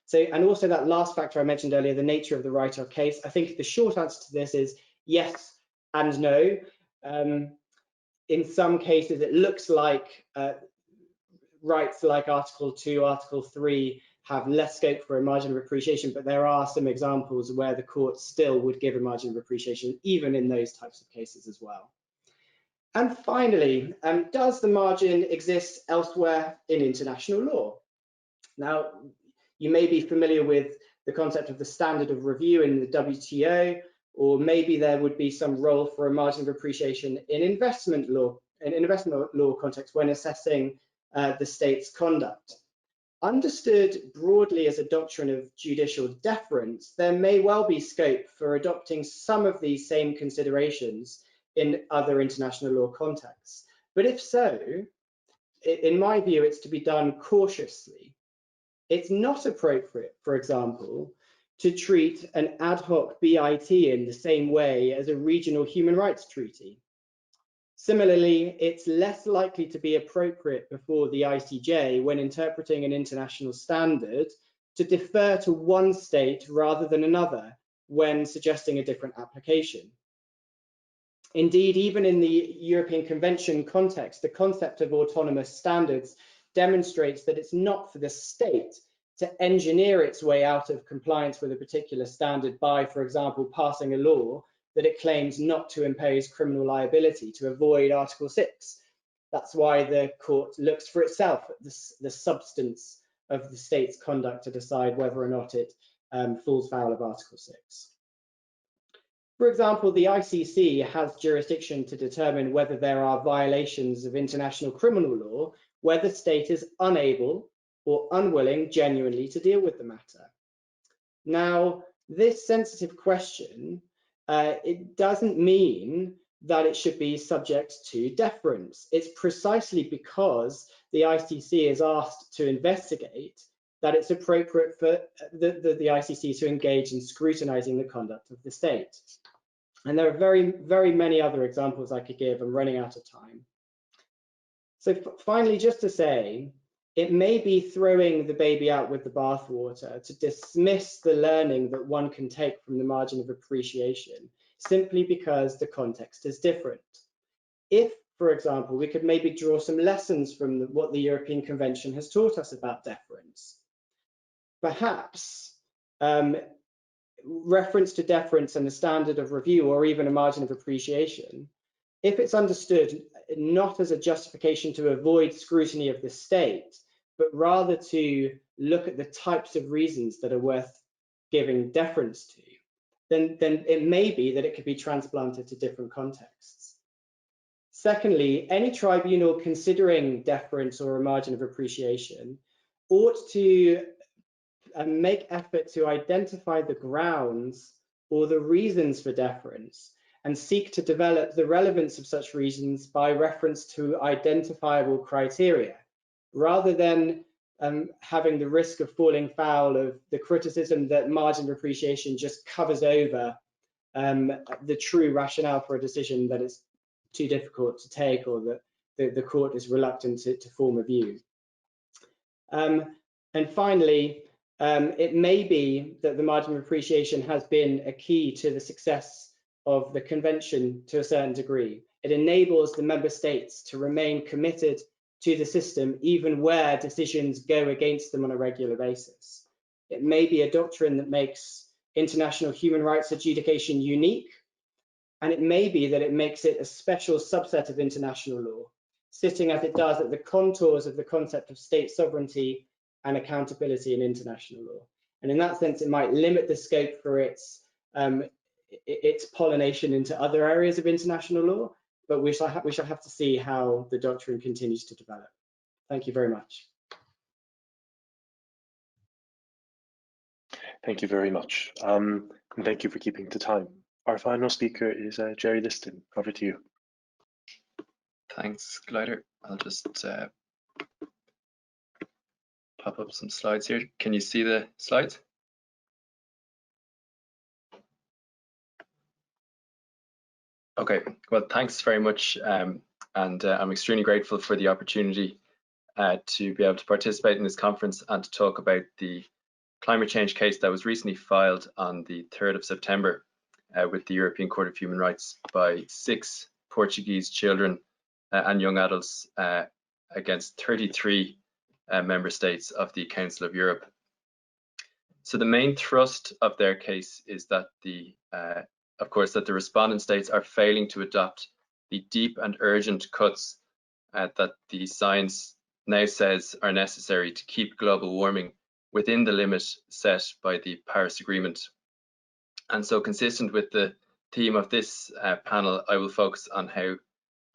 So, and also that last factor I mentioned earlier, the nature of the right or case, I think the short answer to this is yes and no. In some cases, it looks like rights like Article 2, Article 3 have less scope for a margin of appreciation, but there are some examples where the court still would give a margin of appreciation, even in those types of cases as well. And finally, does the margin exist elsewhere in international law? Now, you may be familiar with the concept of the standard of review in the WTO, or maybe there would be some role for a margin of appreciation in investment law context when assessing the state's conduct. Understood broadly as a doctrine of judicial deference, there may well be scope for adopting some of these same considerations in other international law contexts. But if so, in my view, it's to be done cautiously. It's not appropriate, for example, to treat an ad hoc BIT in the same way as a regional human rights treaty. Similarly, it's less likely to be appropriate before the ICJ when interpreting an international standard to defer to one state rather than another when suggesting a different application. Indeed, even in the European Convention context, the concept of autonomous standards demonstrates that it's not for the state to engineer its way out of compliance with a particular standard by, for example, passing a law that it claims not to impose criminal liability to avoid Article 6. That's why the court looks for itself at the substance of the state's conduct to decide whether or not it falls foul of Article 6. For example, the ICC has jurisdiction to determine whether there are violations of international criminal law where the state is unable or unwilling genuinely to deal with the matter. Now, this sensitive question, it doesn't mean that it should be subject to deference. It's precisely because the ICC is asked to investigate that it's appropriate for the ICC to engage in scrutinizing the conduct of the state. And there are very, very many other examples I could give. I'm running out of time. So finally, just to say, it may be throwing the baby out with the bathwater to dismiss the learning that one can take from the margin of appreciation simply because the context is different. If, for example, we could maybe draw some lessons from what the European Convention has taught us about deference. Perhaps reference to deference and the standard of review, or even a margin of appreciation, if it's understood not as a justification to avoid scrutiny of the state, but rather to look at the types of reasons that are worth giving deference to, then it may be that it could be transplanted to different contexts. Secondly, any tribunal considering deference or a margin of appreciation ought to make effort to identify the grounds or the reasons for deference and seek to develop the relevance of such reasons by reference to identifiable criteria, rather than having the risk of falling foul of the criticism that margin of appreciation just covers over the true rationale for a decision that it's too difficult to take, or that the court is reluctant to form a view. And finally, it may be that the margin of appreciation has been a key to the success of the convention to a certain degree. It enables the member states to remain committed to the system even where decisions go against them on a regular basis. It may be a doctrine that makes international human rights adjudication unique, and it may be that it makes it a special subset of international law, sitting as it does at the contours of the concept of state sovereignty and accountability in international law. And in that sense, it might limit the scope for its pollination into other areas of international law, but we shall have to see how the doctrine continues to develop. Thank you very much. Thank you very much. And thank you for keeping to time. Our final speaker is Gerry Liston. Over to you. Thanks, Gleider. I'll just pop up some slides here. Can you see the slides? Okay, well, thanks very much. And I'm extremely grateful for the opportunity to be able to participate in this conference and to talk about the climate change case that was recently filed on the 3rd of September with the European Court of Human Rights by 6 Portuguese children and young adults against 33 member states of the Council of Europe. So the main thrust of their case is that of course, that the respondent states are failing to adopt the deep and urgent cuts that the science now says are necessary to keep global warming within the limit set by the Paris Agreement. And so, consistent with the theme of this panel, I will focus on how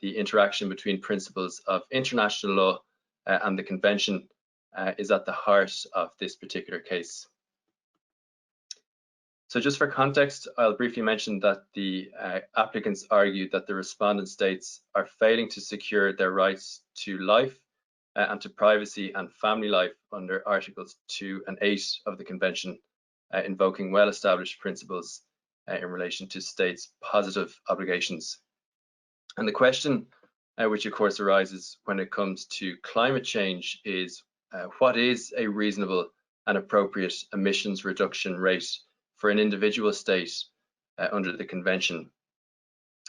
the interaction between principles of international law and the Convention is at the heart of this particular case. So just for context, I'll briefly mention that the applicants argue that the respondent states are failing to secure their rights to life and to privacy and family life under Articles 2 and 8 of the Convention, invoking well-established principles in relation to states' positive obligations. And the question which of course arises when it comes to climate change is what is a reasonable and appropriate emissions reduction rate for an individual state under the Convention?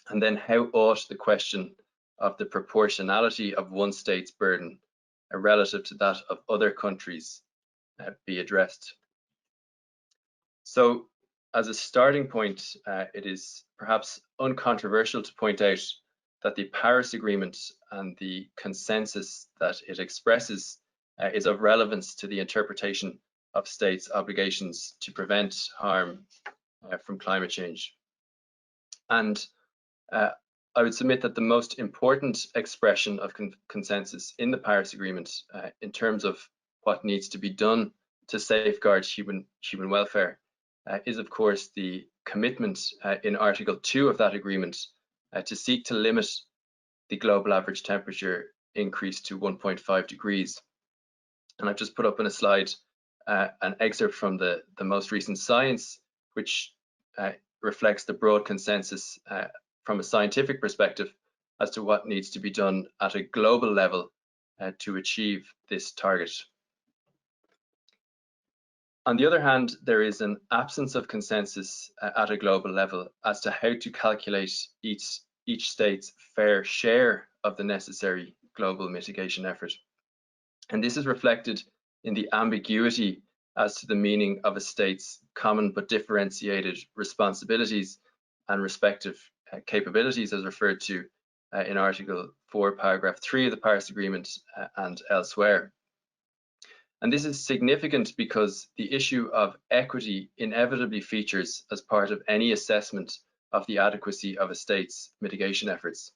And then how ought the question of the proportionality of one state's burden relative to that of other countries be addressed? So as a starting point, it is perhaps uncontroversial to point out that the Paris Agreement and the consensus that it expresses is of relevance to the interpretation of states' obligations to prevent harm from climate change. And I would submit that the most important expression of consensus in the Paris Agreement in terms of what needs to be done to safeguard human welfare is of course the commitment in Article 2 of that agreement to seek to limit the global average temperature increase to 1.5 degrees. And I've just put up on a slide an excerpt from the most recent science, which reflects the broad consensus from a scientific perspective as to what needs to be done at a global level to achieve this target. On the other hand, there is an absence of consensus at a global level as to how to calculate each state's fair share of the necessary global mitigation effort. And this is reflected in the ambiguity as to the meaning of a state's common but differentiated responsibilities and respective capabilities as referred to in Article 4, Paragraph 3 of the Paris Agreement and elsewhere. And this is significant because the issue of equity inevitably features as part of any assessment of the adequacy of a state's mitigation efforts.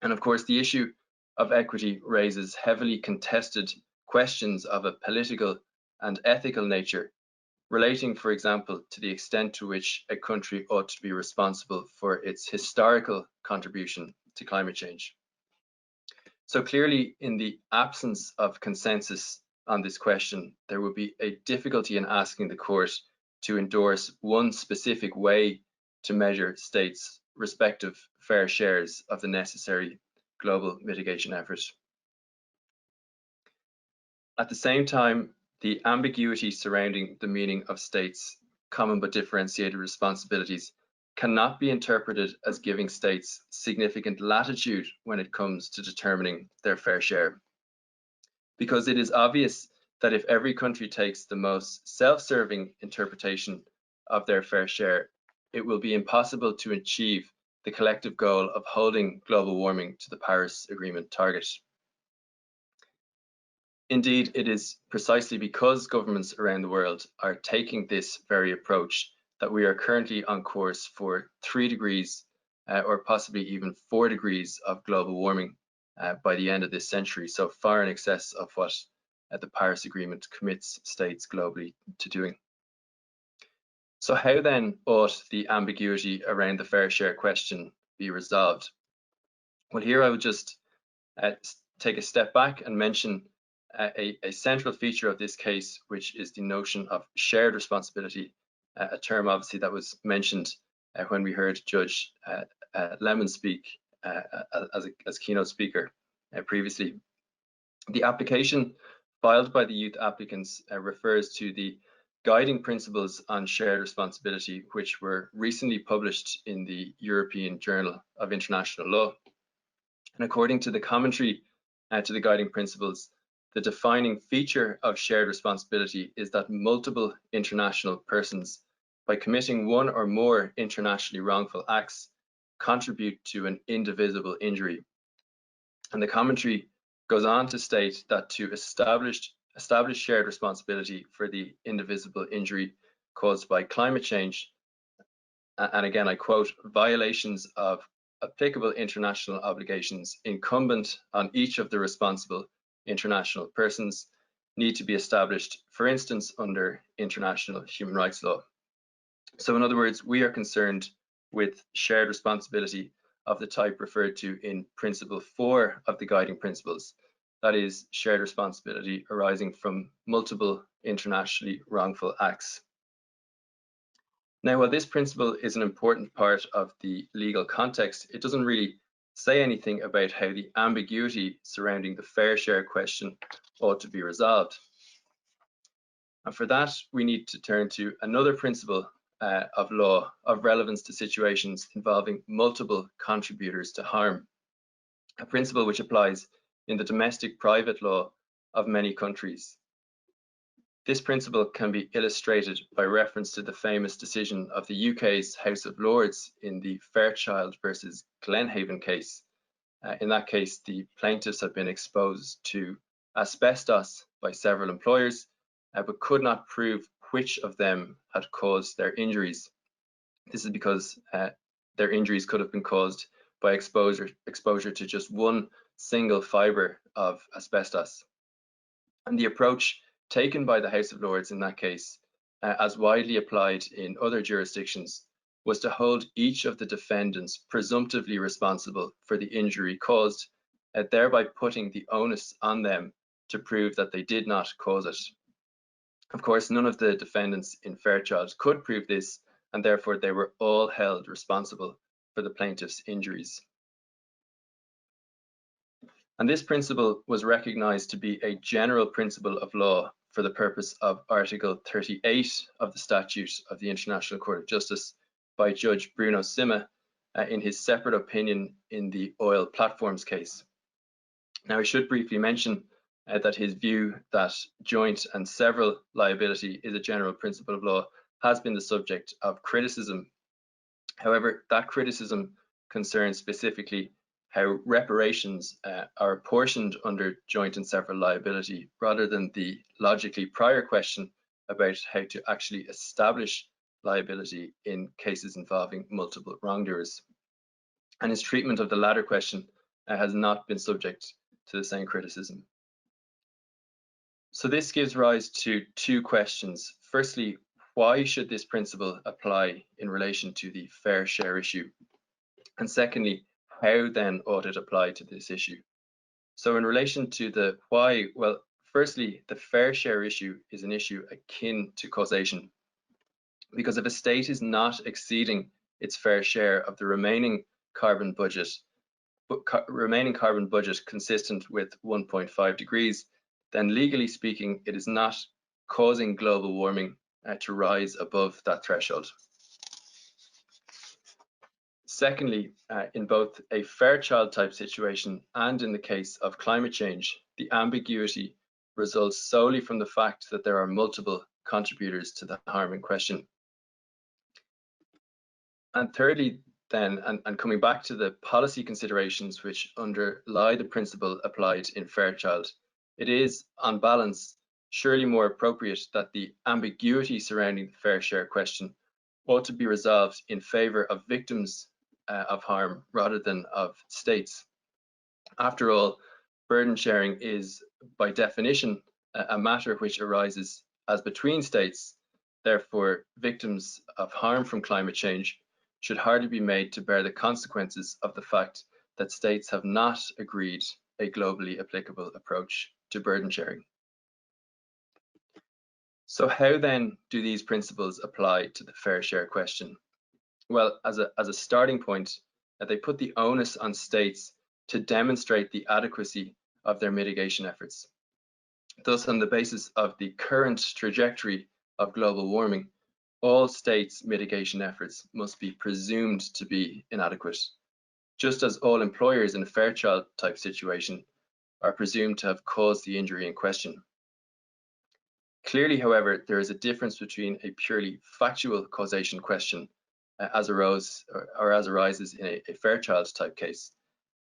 And of course, the issue of equity raises heavily contested questions of a political and ethical nature, relating, for example, to the extent to which a country ought to be responsible for its historical contribution to climate change. So clearly, in the absence of consensus on this question, there would be a difficulty in asking the court to endorse one specific way to measure states' respective fair shares of the necessary global mitigation effort. At the same time, the ambiguity surrounding the meaning of states' common but differentiated responsibilities cannot be interpreted as giving states significant latitude when it comes to determining their fair share. Because it is obvious that if every country takes the most self-serving interpretation of their fair share, it will be impossible to achieve the collective goal of holding global warming to the Paris Agreement target. Indeed, it is precisely because governments around the world are taking this very approach that we are currently on course for 3 degrees or possibly even 4 degrees of global warming by the end of this century, so far in excess of what the Paris Agreement commits states globally to doing. So how then ought the ambiguity around the fair share question be resolved? Well, here I would just take a step back and mention a central feature of this case, which is the notion of shared responsibility, a term obviously that was mentioned when we heard Judge Leuven speak as keynote speaker previously. The application filed by the youth applicants refers to the guiding principles on shared responsibility, which were recently published in the European Journal of International Law. And according to the commentary to the guiding principles, the defining feature of shared responsibility is that multiple international persons, by committing one or more internationally wrongful acts, contribute to an indivisible injury. And the commentary goes on to state that to establish shared responsibility for the indivisible injury caused by climate change, and again I quote, violations of applicable international obligations incumbent on each of the responsible international persons need to be established, for instance, under international human rights law. So in other words, we are concerned with shared responsibility of the type referred to in Principle 4 of the guiding principles, that is, shared responsibility arising from multiple internationally wrongful acts. Now, while this principle is an important part of the legal context, it doesn't really say anything about how the ambiguity surrounding the fair share question ought to be resolved. And for that, we need to turn to another principle of law of relevance to situations involving multiple contributors to harm, a principle which applies in the domestic private law of many countries. This principle can be illustrated by reference to the famous decision of the UK's House of Lords in the Fairchild versus Glenhaven case. In that case, the plaintiffs have been exposed to asbestos by several employers, but could not prove which of them had caused their injuries. This is because their injuries could have been caused by exposure to just one single fibre of asbestos. And the approach taken by the House of Lords in that case, as widely applied in other jurisdictions, was to hold each of the defendants presumptively responsible for the injury caused, thereby putting the onus on them to prove that they did not cause it. Of course, none of the defendants in Fairchild could prove this, and therefore they were all held responsible for the plaintiff's injuries. And this principle was recognized to be a general principle of law for the purpose of Article 38 of the Statute of the International Court of Justice by Judge Bruno Sima in his separate opinion in the oil platforms case. Now, I should briefly mention that his view that joint and several liability is a general principle of law has been the subject of criticism. However, that criticism concerns specifically how reparations are apportioned under joint and several liability, rather than the logically prior question about how to actually establish liability in cases involving multiple wrongdoers. And his treatment of the latter question has not been subject to the same criticism. So this gives rise to 2 questions. Firstly, why should this principle apply in relation to the fair share issue? And secondly, how then ought it apply to this issue? So in relation to the why, well, firstly, the fair share issue is an issue akin to causation, because if a state is not exceeding its fair share of the remaining carbon budget consistent with 1.5 degrees, then legally speaking, it is not causing global warming to rise above that threshold. Secondly, in both a Fairchild type situation and in the case of climate change, the ambiguity results solely from the fact that there are multiple contributors to the harm in question. And thirdly, then, and coming back to the policy considerations which underlie the principle applied in Fairchild, it is, on balance, surely more appropriate that the ambiguity surrounding the fair share question ought to be resolved in favour of victims of harm rather than of states. After all, burden sharing is, by definition, a matter which arises as between states. Therefore, victims of harm from climate change should hardly be made to bear the consequences of the fact that states have not agreed a globally applicable approach to burden sharing. So how then do these principles apply to the fair share question? Well, as a starting point, they put the onus on states to demonstrate the adequacy of their mitigation efforts. Thus, on the basis of the current trajectory of global warming, all states' mitigation efforts must be presumed to be inadequate, just as all employers in a Fairchild type situation are presumed to have caused the injury in question. Clearly, however, there is a difference between a purely factual causation question as arises in a Fairchild type case,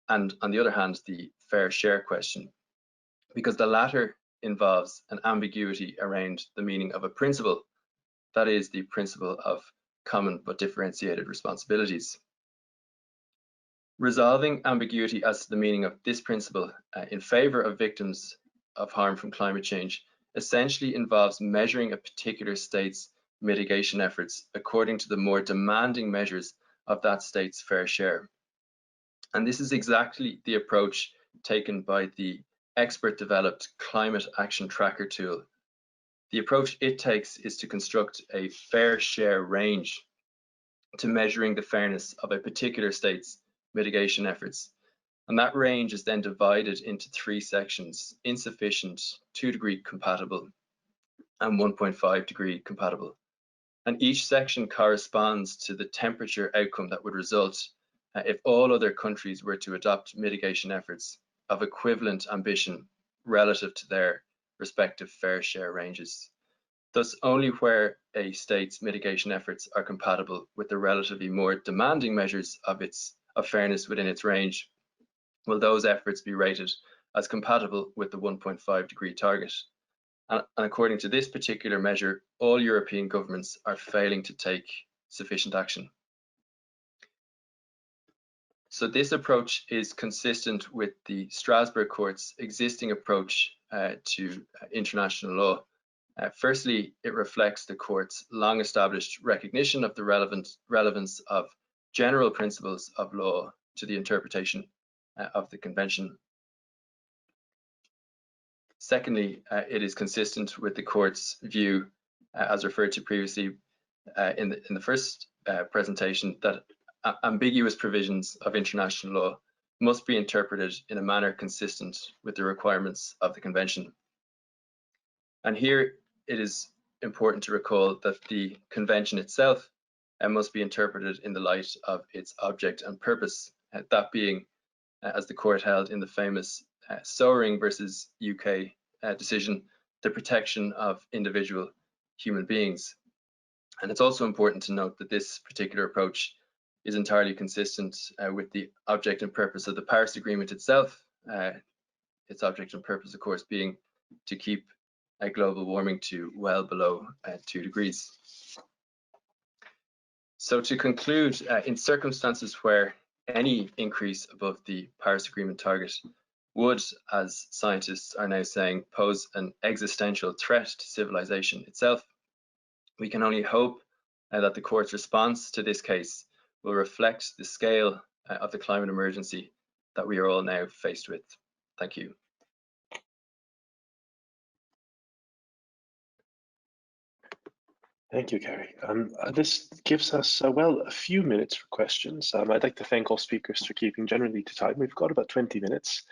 and on the other hand, the fair share question, because the latter involves an ambiguity around the meaning of a principle, that is, the principle of common but differentiated responsibilities. Resolving ambiguity as to the meaning of this principle in favour of victims of harm from climate change essentially involves measuring a particular state's mitigation efforts according to the more demanding measures of that state's fair share. And this is exactly the approach taken by the expert-developed climate action tracker tool. The approach it takes is to construct a fair share range to measuring the fairness of a particular state's mitigation efforts. And that range is then divided into 3 sections: insufficient, 2-degree compatible, and 1.5 degree compatible. And each section corresponds to the temperature outcome that would result if all other countries were to adopt mitigation efforts of equivalent ambition relative to their respective fair share ranges. Thus, only where a state's mitigation efforts are compatible with the relatively more demanding measures of fairness within its range will those efforts be rated as compatible with the 1.5 degree target. And according to this particular measure, all European governments are failing to take sufficient action. So this approach is consistent with the Strasbourg Court's existing approach to international law. Firstly, it reflects the Court's long-established recognition of the relevance of general principles of law to the interpretation of the Convention. Secondly, it is consistent with the Court's view, as referred to previously in the first presentation, that ambiguous provisions of international law must be interpreted in a manner consistent with the requirements of the Convention. And here it is important to recall that the Convention itself must be interpreted in the light of its object and purpose, that being, as the Court held in the famous Soering versus UK decision, the protection of individual human beings. And it's also important to note that this particular approach is entirely consistent with the object and purpose of the Paris Agreement itself. Its object and purpose, of course, being to keep global warming to well below 2 degrees. So to conclude, in circumstances where any increase above the Paris Agreement target would, as scientists are now saying, pose an existential threat to civilization itself, we can only hope that the Court's response to this case will reflect the scale of the climate emergency that we are all now faced with. Thank you. Thank you, Gerry. This gives us, well, a few minutes for questions. I'd like to thank all speakers for keeping generally to time. We've got about 20 minutes.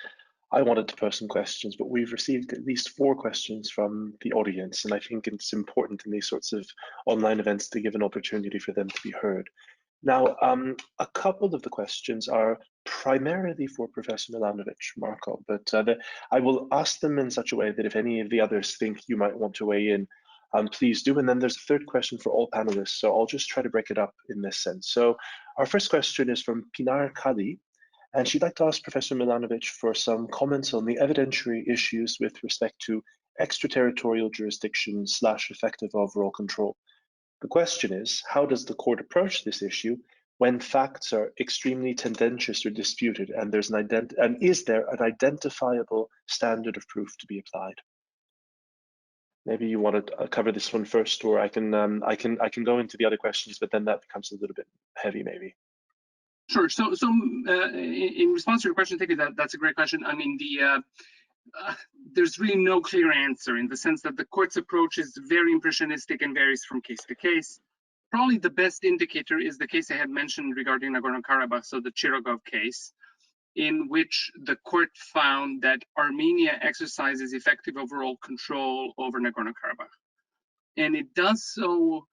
I wanted to pose some questions, but we've received at least 4 questions from the audience, and I think it's important in these sorts of online events to give an opportunity for them to be heard. Now, a couple of the questions are primarily for Professor Milanovic, Marko, but I will ask them in such a way that if any of the others think you might want to weigh in, please do. And then there's a third question for all panelists, so I'll just try to break it up in this sense. So our first question is from Pinar Kali, and she'd like to ask Professor Milanovic for some comments on the evidentiary issues with respect to extraterritorial jurisdiction / effective overall control. The question is, how does the court approach this issue when facts are extremely tendentious or disputed, and is there an identifiable standard of proof to be applied? Maybe you want to cover this one first, or I can go into the other questions, but then that becomes a little bit heavy, maybe. Sure. So in response to your question, thank you. That's a great question. I mean, there's really no clear answer, in the sense that the court's approach is very impressionistic and varies from case to case. Probably the best indicator is the case I had mentioned regarding Nagorno-Karabakh, so the Chirogov case, in which the court found that Armenia exercises effective overall control over Nagorno-Karabakh. And it does so,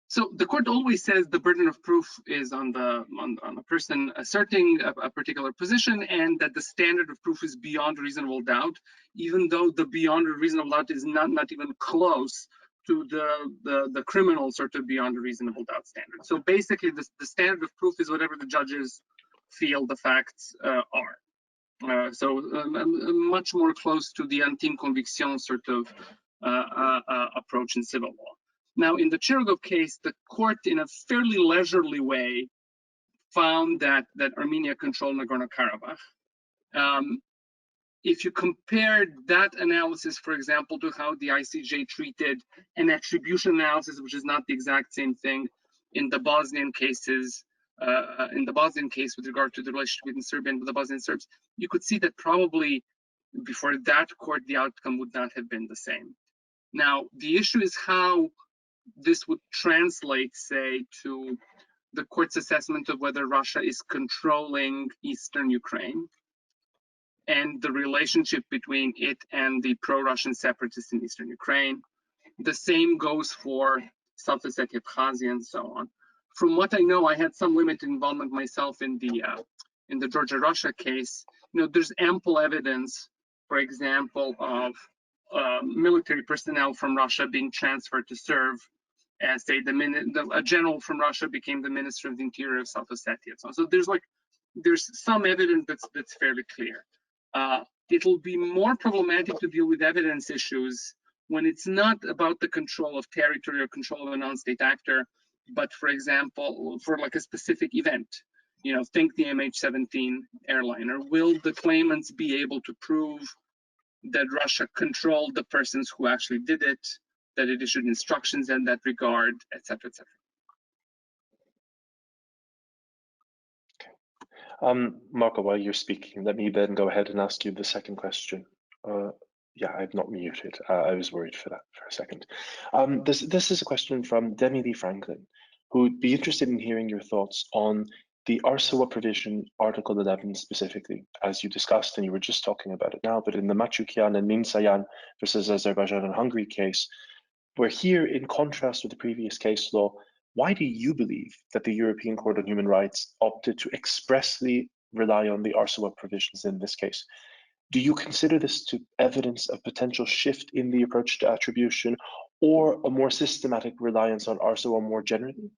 so the court always says the burden of proof is on the person asserting a particular position, and that the standard of proof is beyond reasonable doubt, even though the beyond reasonable doubt is not even close to the criminal sort of beyond a reasonable doubt standard. So basically, the standard of proof is whatever the judges feel the facts are. So much more close to the ultime conviction sort of approach in civil law. Now, in the Chirogov case, the court, in a fairly leisurely way, found that Armenia controlled Nagorno-Karabakh. If you compare that analysis, for example, to how the ICJ treated an attribution analysis, which is not the exact same thing, in the Bosnian cases, in the Bosnian case with regard to the relationship between Serbia and the Bosnian Serbs, you could see that probably before that court, the outcome would not have been the same. Now, the issue is how this would translate, say, to the court's assessment of whether Russia is controlling eastern Ukraine and the relationship between it and the pro-Russian separatists in eastern Ukraine. The same goes for South Ossetia, Abkhazia, and so on. From what I know, I had some limited involvement myself in the Georgia-Russia case. You know, there's ample evidence, for example, of military personnel from Russia being transferred to serve as, say, a general from Russia became the Minister of the Interior of South Ossetia. So there's some evidence that's fairly clear. It'll be more problematic to deal with evidence issues when it's not about the control of territory or control of a non-state actor, but, for example, for like a specific event. You know, think the MH17 airliner. Will the claimants be able to prove that Russia controlled the persons who actually did it, that it issued instructions in that regard, et cetera, et cetera? Marko, while you're speaking, let me then go ahead and ask you the second question. Yeah, I've not muted. I was worried for that for a second. This is a question from Demi Lee Franklin, who would be interested in hearing your thoughts on the Arsawa provision, Article 11 specifically, as you discussed, and you were just talking about it now, but in the Machukian and Minsayan versus Azerbaijan and Hungary case, where here, in contrast with the previous case law, why do you believe that the European Court on Human Rights opted to expressly rely on the Arsawa provisions in this case? Do you consider this to evidence a potential shift in the approach to attribution, or a more systematic reliance on Arsawa more generally?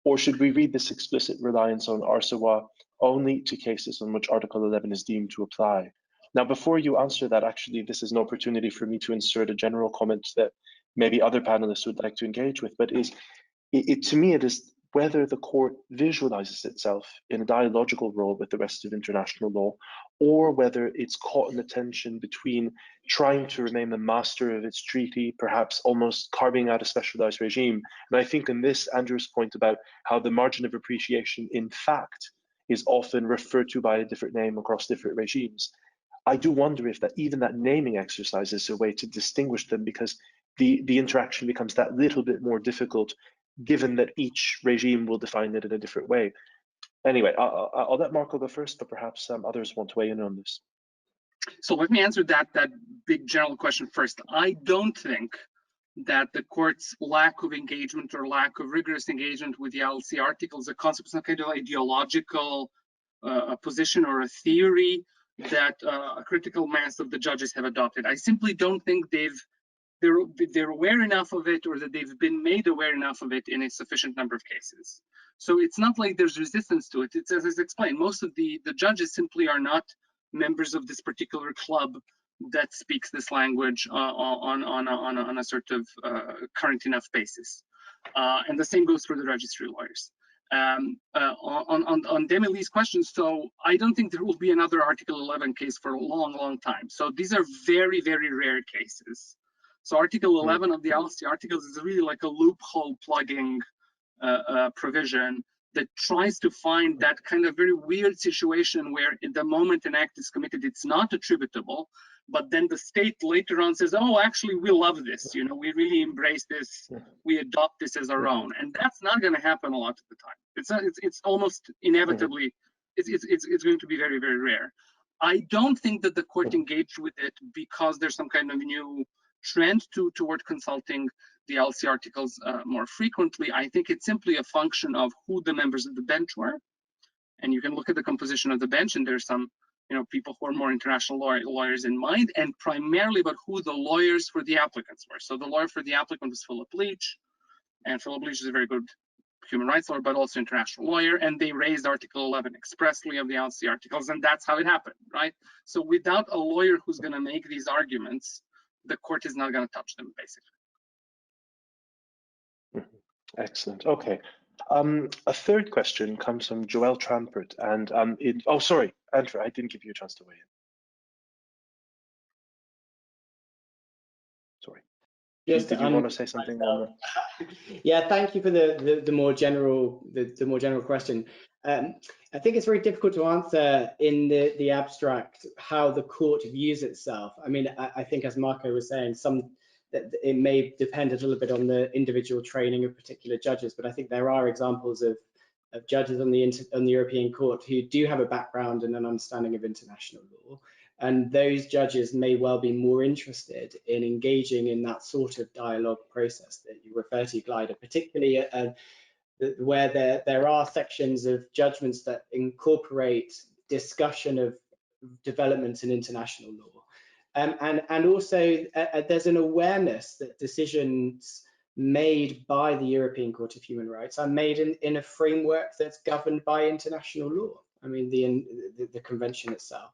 Or should we read this explicit reliance on Arsawa only to cases on which Article 11 is deemed to apply? Now, before you answer that, actually, this is an opportunity for me to insert a general comment that maybe other panelists would like to engage with, but to me, it is whether the court visualizes itself in a dialogical role with the rest of international law, or whether it's caught in the tension between trying to remain the master of its treaty, perhaps almost carving out a specialized regime. And I think in this, Andrew's point about how the margin of appreciation, in fact, is often referred to by a different name across different regimes. I do wonder if even that naming exercise is a way to distinguish them, because the interaction becomes that little bit more difficult, given that each regime will define it in a different way. Anyway, I'll let Marko go first, but perhaps others want to weigh in on this. So let me answer that big general question first. I don't think that the court's lack of engagement or lack of rigorous engagement with the ILC article is a consequence of kind of ideological a position or a theory that a critical mass of the judges have adopted. I simply don't think they're aware enough of it, or that they've been made aware enough of it in a sufficient number of cases. So it's not like there's resistance to it. It's, as I explained, most of the judges simply are not members of this particular club that speaks this language on a sort of current enough basis. And the same goes for the registry lawyers. On Demily's question, so I don't think there will be another Article 11 case for a long time. So these are very, very rare cases. So Article 11 of the ILC articles is really like a loophole plugging provision that tries to find that kind of very weird situation where in the moment an act is committed, it's not attributable, but then the state later on says, oh, actually, we love this, you know, we really embrace this, we adopt this as our own. And that's not going to happen a lot of the time. It's almost inevitably, it's going to be very, very rare. I don't think that the court engaged with it because there's some kind of new trend toward consulting the ILC articles more frequently. I think it's simply a function of who the members of the bench were. And you can look at the composition of the bench, and there's some, you know, people who are more international lawyers in mind, and primarily about who the lawyers for the applicants were. So the lawyer for the applicant was Philip Leach, and Philip Leach is a very good human rights lawyer, but also international lawyer, and they raised Article 11 expressly of the ILC articles, and that's how it happened, right? So without a lawyer who's going to make these arguments, the court is not going to touch them, basically. Excellent. Okay. A third question comes from Joelle Trampert, and oh, sorry, Andrew, I didn't give you a chance to weigh in. Sorry. Just did you want to say something on that? Yeah, thank you for the more general question. I think it's very difficult to answer in the abstract how the court views itself. I mean, I think, as Marko was saying, that it may depend a little bit on the individual training of particular judges, but I think there are examples of judges on the European Court who do have a background and an understanding of international law, and those judges may well be more interested in engaging in that sort of dialogue process that you refer to, Gleider, particularly where there are sections of judgments that incorporate discussion of developments in international law. And also there's an awareness that decisions made by the European Court of Human Rights are made in a framework that's governed by international law. I mean, the convention itself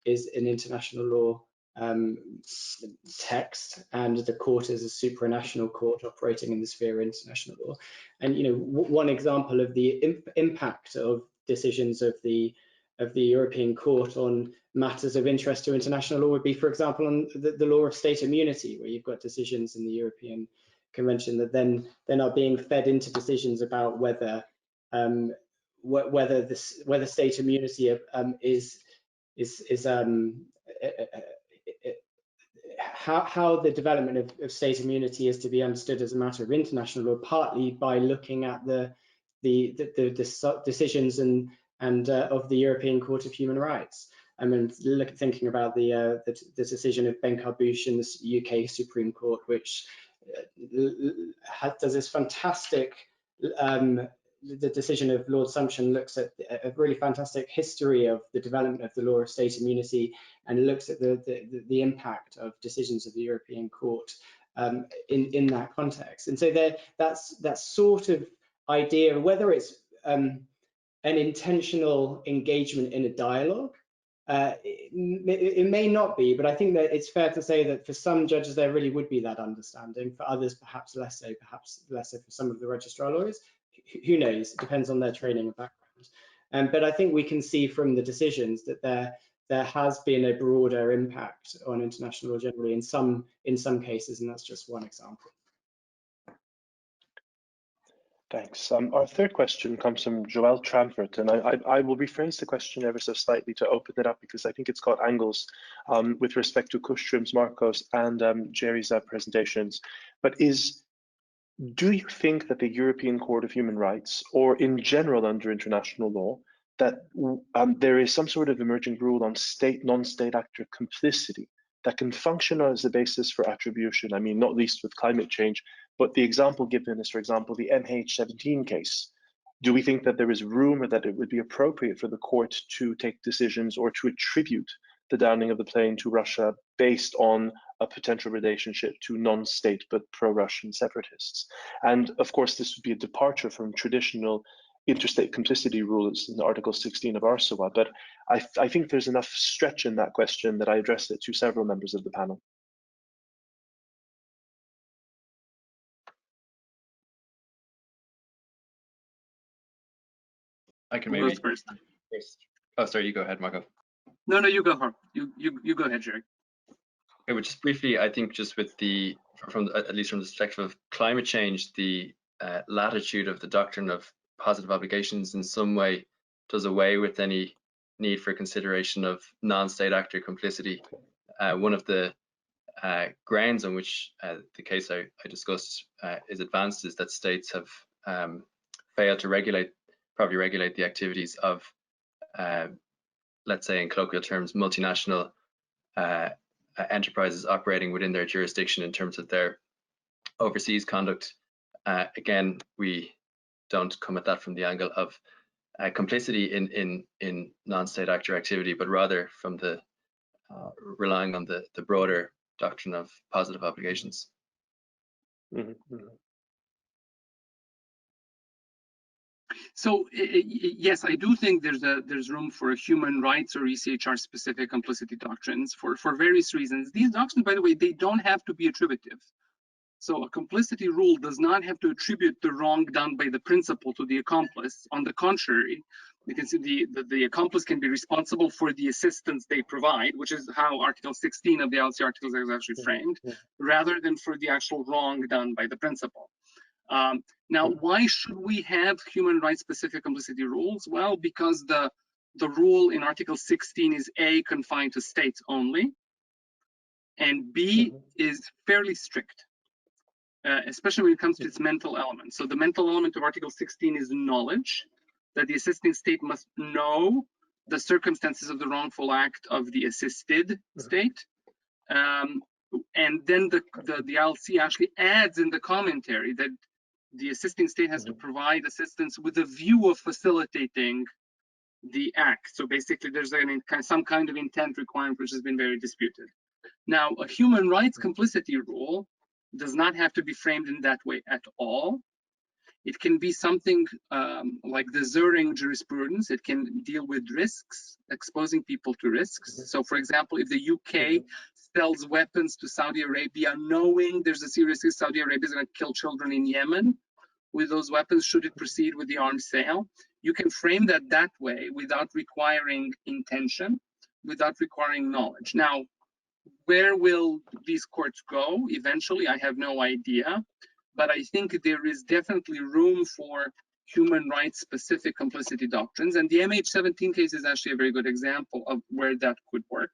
is an international law text, and the court is a supranational court operating in the sphere of international law. And you know, one example of the impact of decisions of the European Court on matters of interest to international law would be, for example, on the law of state immunity, where you've got decisions in the European Convention that then are being fed into decisions about whether state immunity how the development of state immunity is to be understood as a matter of international law, partly by looking at the decisions and of the European Court of Human Rights. I mean, thinking about the decision of Ben Carbush in the UK Supreme Court, which does this fantastic, the decision of Lord Sumption looks at a really fantastic history of the development of the law of state immunity, and looks at the impact of decisions of the European Court in that context. And so that's that sort of idea, whether it's an intentional engagement in a dialogue, it may not be, but I think that it's fair to say that for some judges there really would be that understanding. For others, perhaps less so for some of the registrar lawyers. Who knows? It depends on their training and background. But I think we can see from the decisions that there has been a broader impact on international law generally in some cases, and that's just one example. Thanks. Our third question comes from Joelle Tramford, and I will rephrase the question ever so slightly to open it up because I think it's got angles with respect to Kushtrim's, Marko's, and Gerry's presentations. But do you think that the European Court of Human Rights, or in general under international law, that there is some sort of emerging rule on state, non-state actor complicity that can function as a basis for attribution? I mean, not least with climate change, but the example given is, for example, the MH17 case. Do we think that there is room or that it would be appropriate for the court to take decisions or to attribute the downing of the plane to Russia based on a potential relationship to non-state but pro-Russian separatists? And of course, this would be a departure from traditional interstate complicity rules in Article 16 of ARSOA, but I think there's enough stretch in that question that I addressed it to several members of the panel. I can maybe first. Oh, sorry, you go ahead, Marko. No, you go, Mark. You go ahead, Gerry. Okay, well, just briefly, I think just with at least from the perspective of climate change, the latitude of the doctrine of positive obligations in some way does away with any need for consideration of non-state actor complicity. One of the grounds on which the case I discussed is advanced is that states have failed to properly regulate the activities of, let's say in colloquial terms, multinational enterprises operating within their jurisdiction in terms of their overseas conduct. Again, we don't come at that from the angle of complicity in non-state actor activity, but rather from the relying on the broader doctrine of positive obligations. So yes, I do think there's room for human rights or ECHR specific complicity doctrines for various reasons. These doctrines, by the way, they don't have to be attributive. So a complicity rule does not have to attribute the wrong done by the principal to the accomplice. On the contrary, because the accomplice can be responsible for the assistance they provide, which is how Article 16 of the ILC articles is actually framed, rather than for the actual wrong done by the principal. Now, why should we have human rights specific complicity rules? Well, because the rule in Article 16 is A, confined to states only, and B is fairly strict. Especially when it comes to its mental element. So the mental element of Article 16 is knowledge, that the assisting state must know the circumstances of the wrongful act of the assisted state. And then the ILC actually adds in the commentary that the assisting state has to provide assistance with a view of facilitating the act. So basically there's some kind of intent requirement which has been very disputed. Now, a human rights complicity rule does not have to be framed in that way at all. It can be something like the Zurich jurisprudence. It can deal with risks, exposing people to risks. So for example, if the UK sells weapons to Saudi Arabia, knowing there's a serious risk Saudi Arabia is going to kill children in Yemen with those weapons, should it proceed with the arms sale, you can frame that way without requiring intention, without requiring knowledge. Now, where will these courts go eventually? I have no idea, but I think there is definitely room for human rights specific complicity doctrines, and the MH17 case is actually a very good example of where that could work.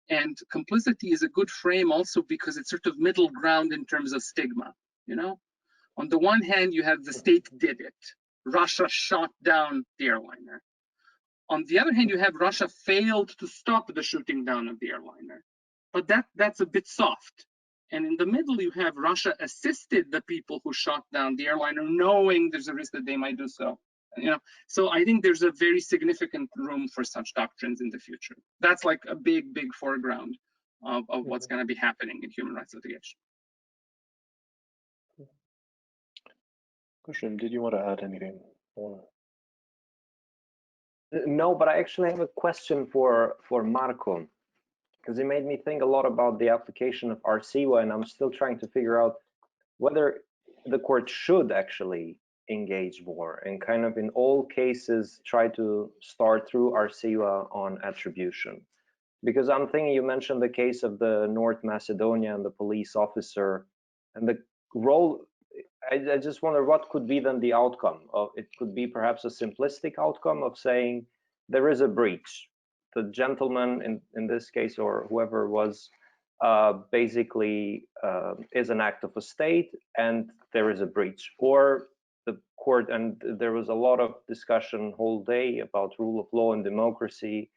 And complicity is a good frame also because it's sort of middle ground in terms of stigma. You know, on the one hand, you have the state did it. Russia shot down the airliner. On the other hand, you have Russia failed to stop the shooting down of the airliner. But that's a bit soft. And in the middle, you have Russia assisted the people who shot down the airliner, knowing there's a risk that they might do so. You know, so I think there's a very significant room for such doctrines in the future. That's like a big foreground of what's going to be happening in human rights litigation. Kushtrim, did you want to add anything? No, but I actually have a question for Marko, because it made me think a lot about the application of ARSIWA, and I'm still trying to figure out whether the court should actually engage more and kind of in all cases try to start through ARSIWA on attribution. Because I'm thinking, you mentioned the case of the North Macedonia and the police officer, and the role, I just wonder what could be then the outcome of it. Could be perhaps a simplistic outcome of saying there is a breach. The gentleman in this case, or whoever was, basically is an act of a state and there is a breach. Or the court, and there was a lot of discussion whole day about rule of law and democracy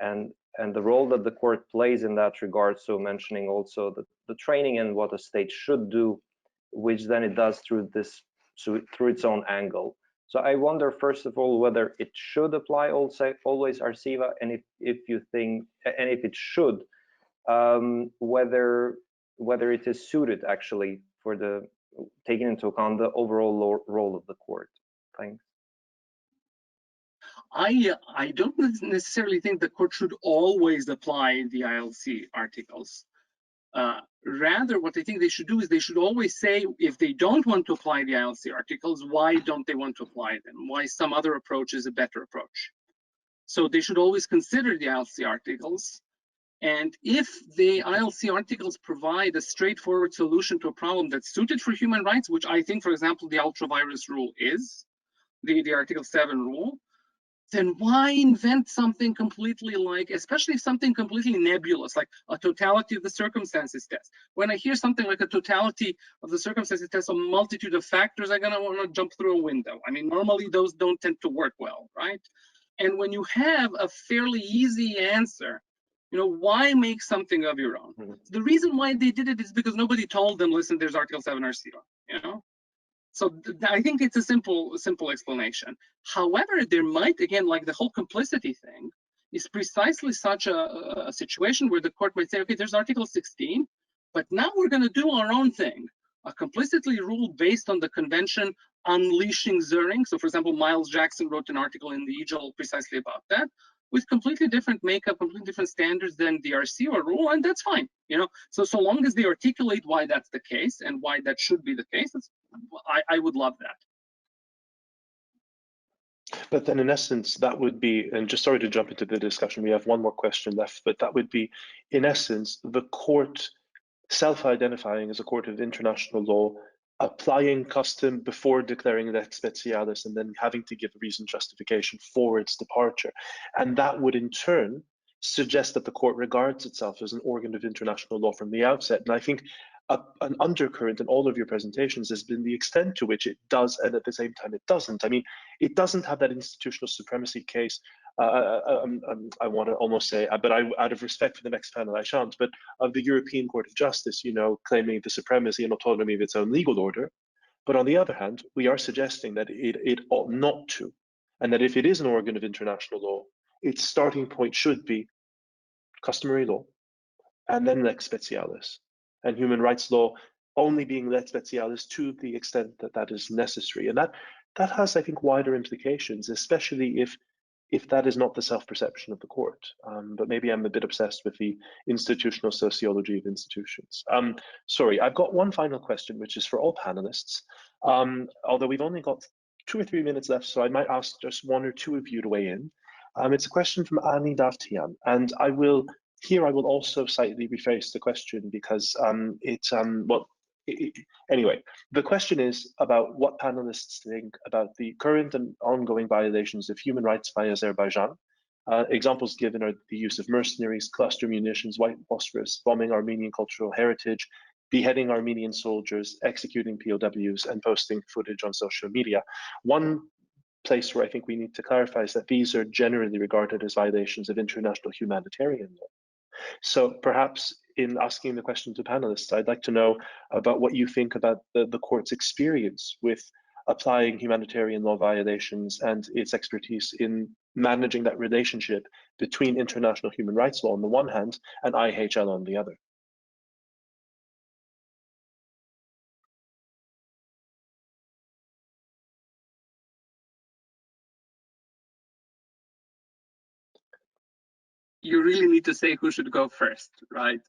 and the role that the court plays in that regard. So mentioning also the training and what a state should do, which then it does through its own angle. So I wonder, first of all, whether it should apply also always Arsiva, and if you think, and if it should, whether it is suited actually for the taking into account the overall role of the court. Thanks. I don't necessarily think the court should always apply the ILC articles. Rather, what I think they should do is they should always say, if they don't want to apply the ILC articles, why don't they want to apply them? Why some other approach is a better approach? So they should always consider the ILC articles. And if the ILC articles provide a straightforward solution to a problem that's suited for human rights, which I think, for example, the ultra-virus rule is, the Article 7 rule, then why invent something completely like, especially something completely nebulous, like a totality of the circumstances test? When I hear something like a totality of the circumstances test, a multitude of factors, I'm gonna want to jump through a window. I mean, normally those don't tend to work well, right? And when you have a fairly easy answer, you know, why make something of your own? The reason why they did it is because nobody told them, listen, there's Article 7 Arsiva, you know? So I think it's a simple explanation. However, there might, again, like the whole complicity thing is precisely such a situation where the court might say, okay, there's Article 16, but now we're going to do our own thing, a complicity rule based on the convention unleashing Zuring. So for example, Miles Jackson wrote an article in the ECHR precisely about that, with completely different makeup, completely different standards than the Arsiva rule, and that's fine, you know. So long as they articulate why that's the case and why that should be the case, I would love that. But then in essence, that would be, and just sorry to jump into the discussion, we have one more question left, but that would be, in essence, the court self-identifying as a court of international law, applying custom before declaring lex specialis, and then having to give a reasoned justification for its departure. And that would in turn suggest that the court regards itself as an organ of international law from the outset. And I think an undercurrent in all of your presentations has been the extent to which it does, and at the same time it doesn't. I mean, it doesn't have that institutional supremacy case. I want to almost say, but out of respect for the next panel, I shan't, but of the European Court of Justice, you know, claiming the supremacy and autonomy of its own legal order. But on the other hand, we are suggesting that it ought not to, and that if it is an organ of international law, its starting point should be customary law, and then lex specialis, and human rights law only being lex specialis to the extent that that is necessary. And that has, I think, wider implications, especially if that is not the self-perception of the court. But maybe I'm a bit obsessed with the institutional sociology of institutions. Sorry, I've got one final question, which is for all panelists. Although we've only got 2 or 3 minutes left, so I might ask just 1 or 2 of you to weigh in. It's a question from Ani Davtian, and I will also slightly rephrase the question because anyway, the question is about what panelists think about the current and ongoing violations of human rights by Azerbaijan. Examples given are the use of mercenaries, cluster munitions, white phosphorus, bombing Armenian cultural heritage, beheading Armenian soldiers, executing POWs, and posting footage on social media. One place where I think we need to clarify is that these are generally regarded as violations of international humanitarian law. So perhaps in asking the question to panelists, I'd like to know about what you think about the court's experience with applying humanitarian law violations and its expertise in managing that relationship between international human rights law on the one hand and IHL on the other. You really need to say who should go first, right?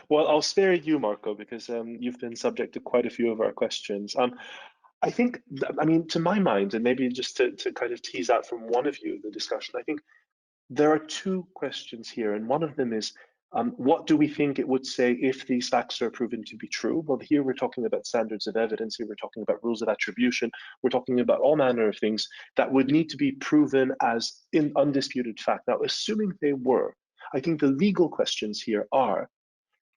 Well, I'll spare you, Marko, because you've been subject to quite a few of our questions. I think, I mean, to my mind, and maybe just to kind of tease out from one of you the discussion, I think there are 2 questions here, and one of them is, What do we think it would say if these facts are proven to be true? Well, here we're talking about standards of evidence, here we're talking about rules of attribution, we're talking about all manner of things that would need to be proven as in undisputed fact. Now, assuming they were, I think the legal questions here are,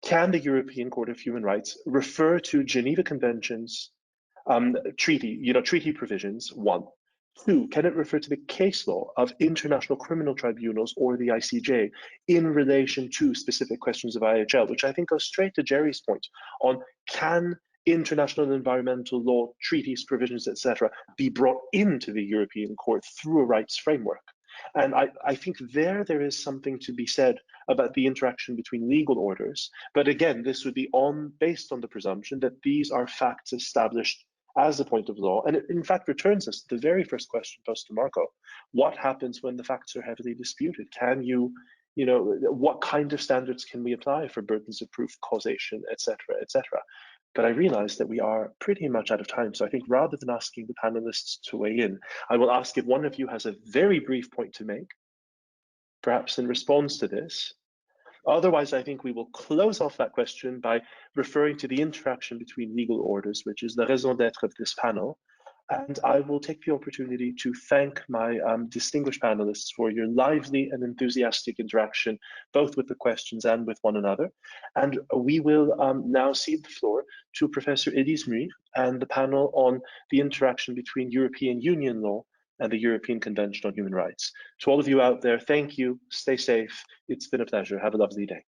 can the European Court of Human Rights refer to Geneva Conventions, treaty provisions, 1. 2, can it refer to the case law of international criminal tribunals or the ICJ in relation to specific questions of IHL, which I think goes straight to Gerry's point on can international environmental law, treaties, provisions, etc., be brought into the European Court through a rights framework. And I think there is something to be said about the interaction between legal orders. But again, this would be based on the presumption that these are facts established as a point of law. And it in fact returns us to the very first question posed to Marko. What happens when the facts are heavily disputed? Can what kind of standards can we apply for burdens of proof, causation, etc., etc.? But I realize that we are pretty much out of time. So I think rather than asking the panelists to weigh in, I will ask if one of you has a very brief point to make, perhaps in response to this. Otherwise, I think we will close off that question by referring to the interaction between legal orders, which is the raison d'être of this panel. And I will take the opportunity to thank my distinguished panelists for your lively and enthusiastic interaction, both with the questions and with one another. And we will now cede the floor to Professor Elise Muir and the panel on the interaction between European Union law and the European Convention on Human Rights. To all of you out there, thank you, stay safe. It's been a pleasure. Have a lovely day.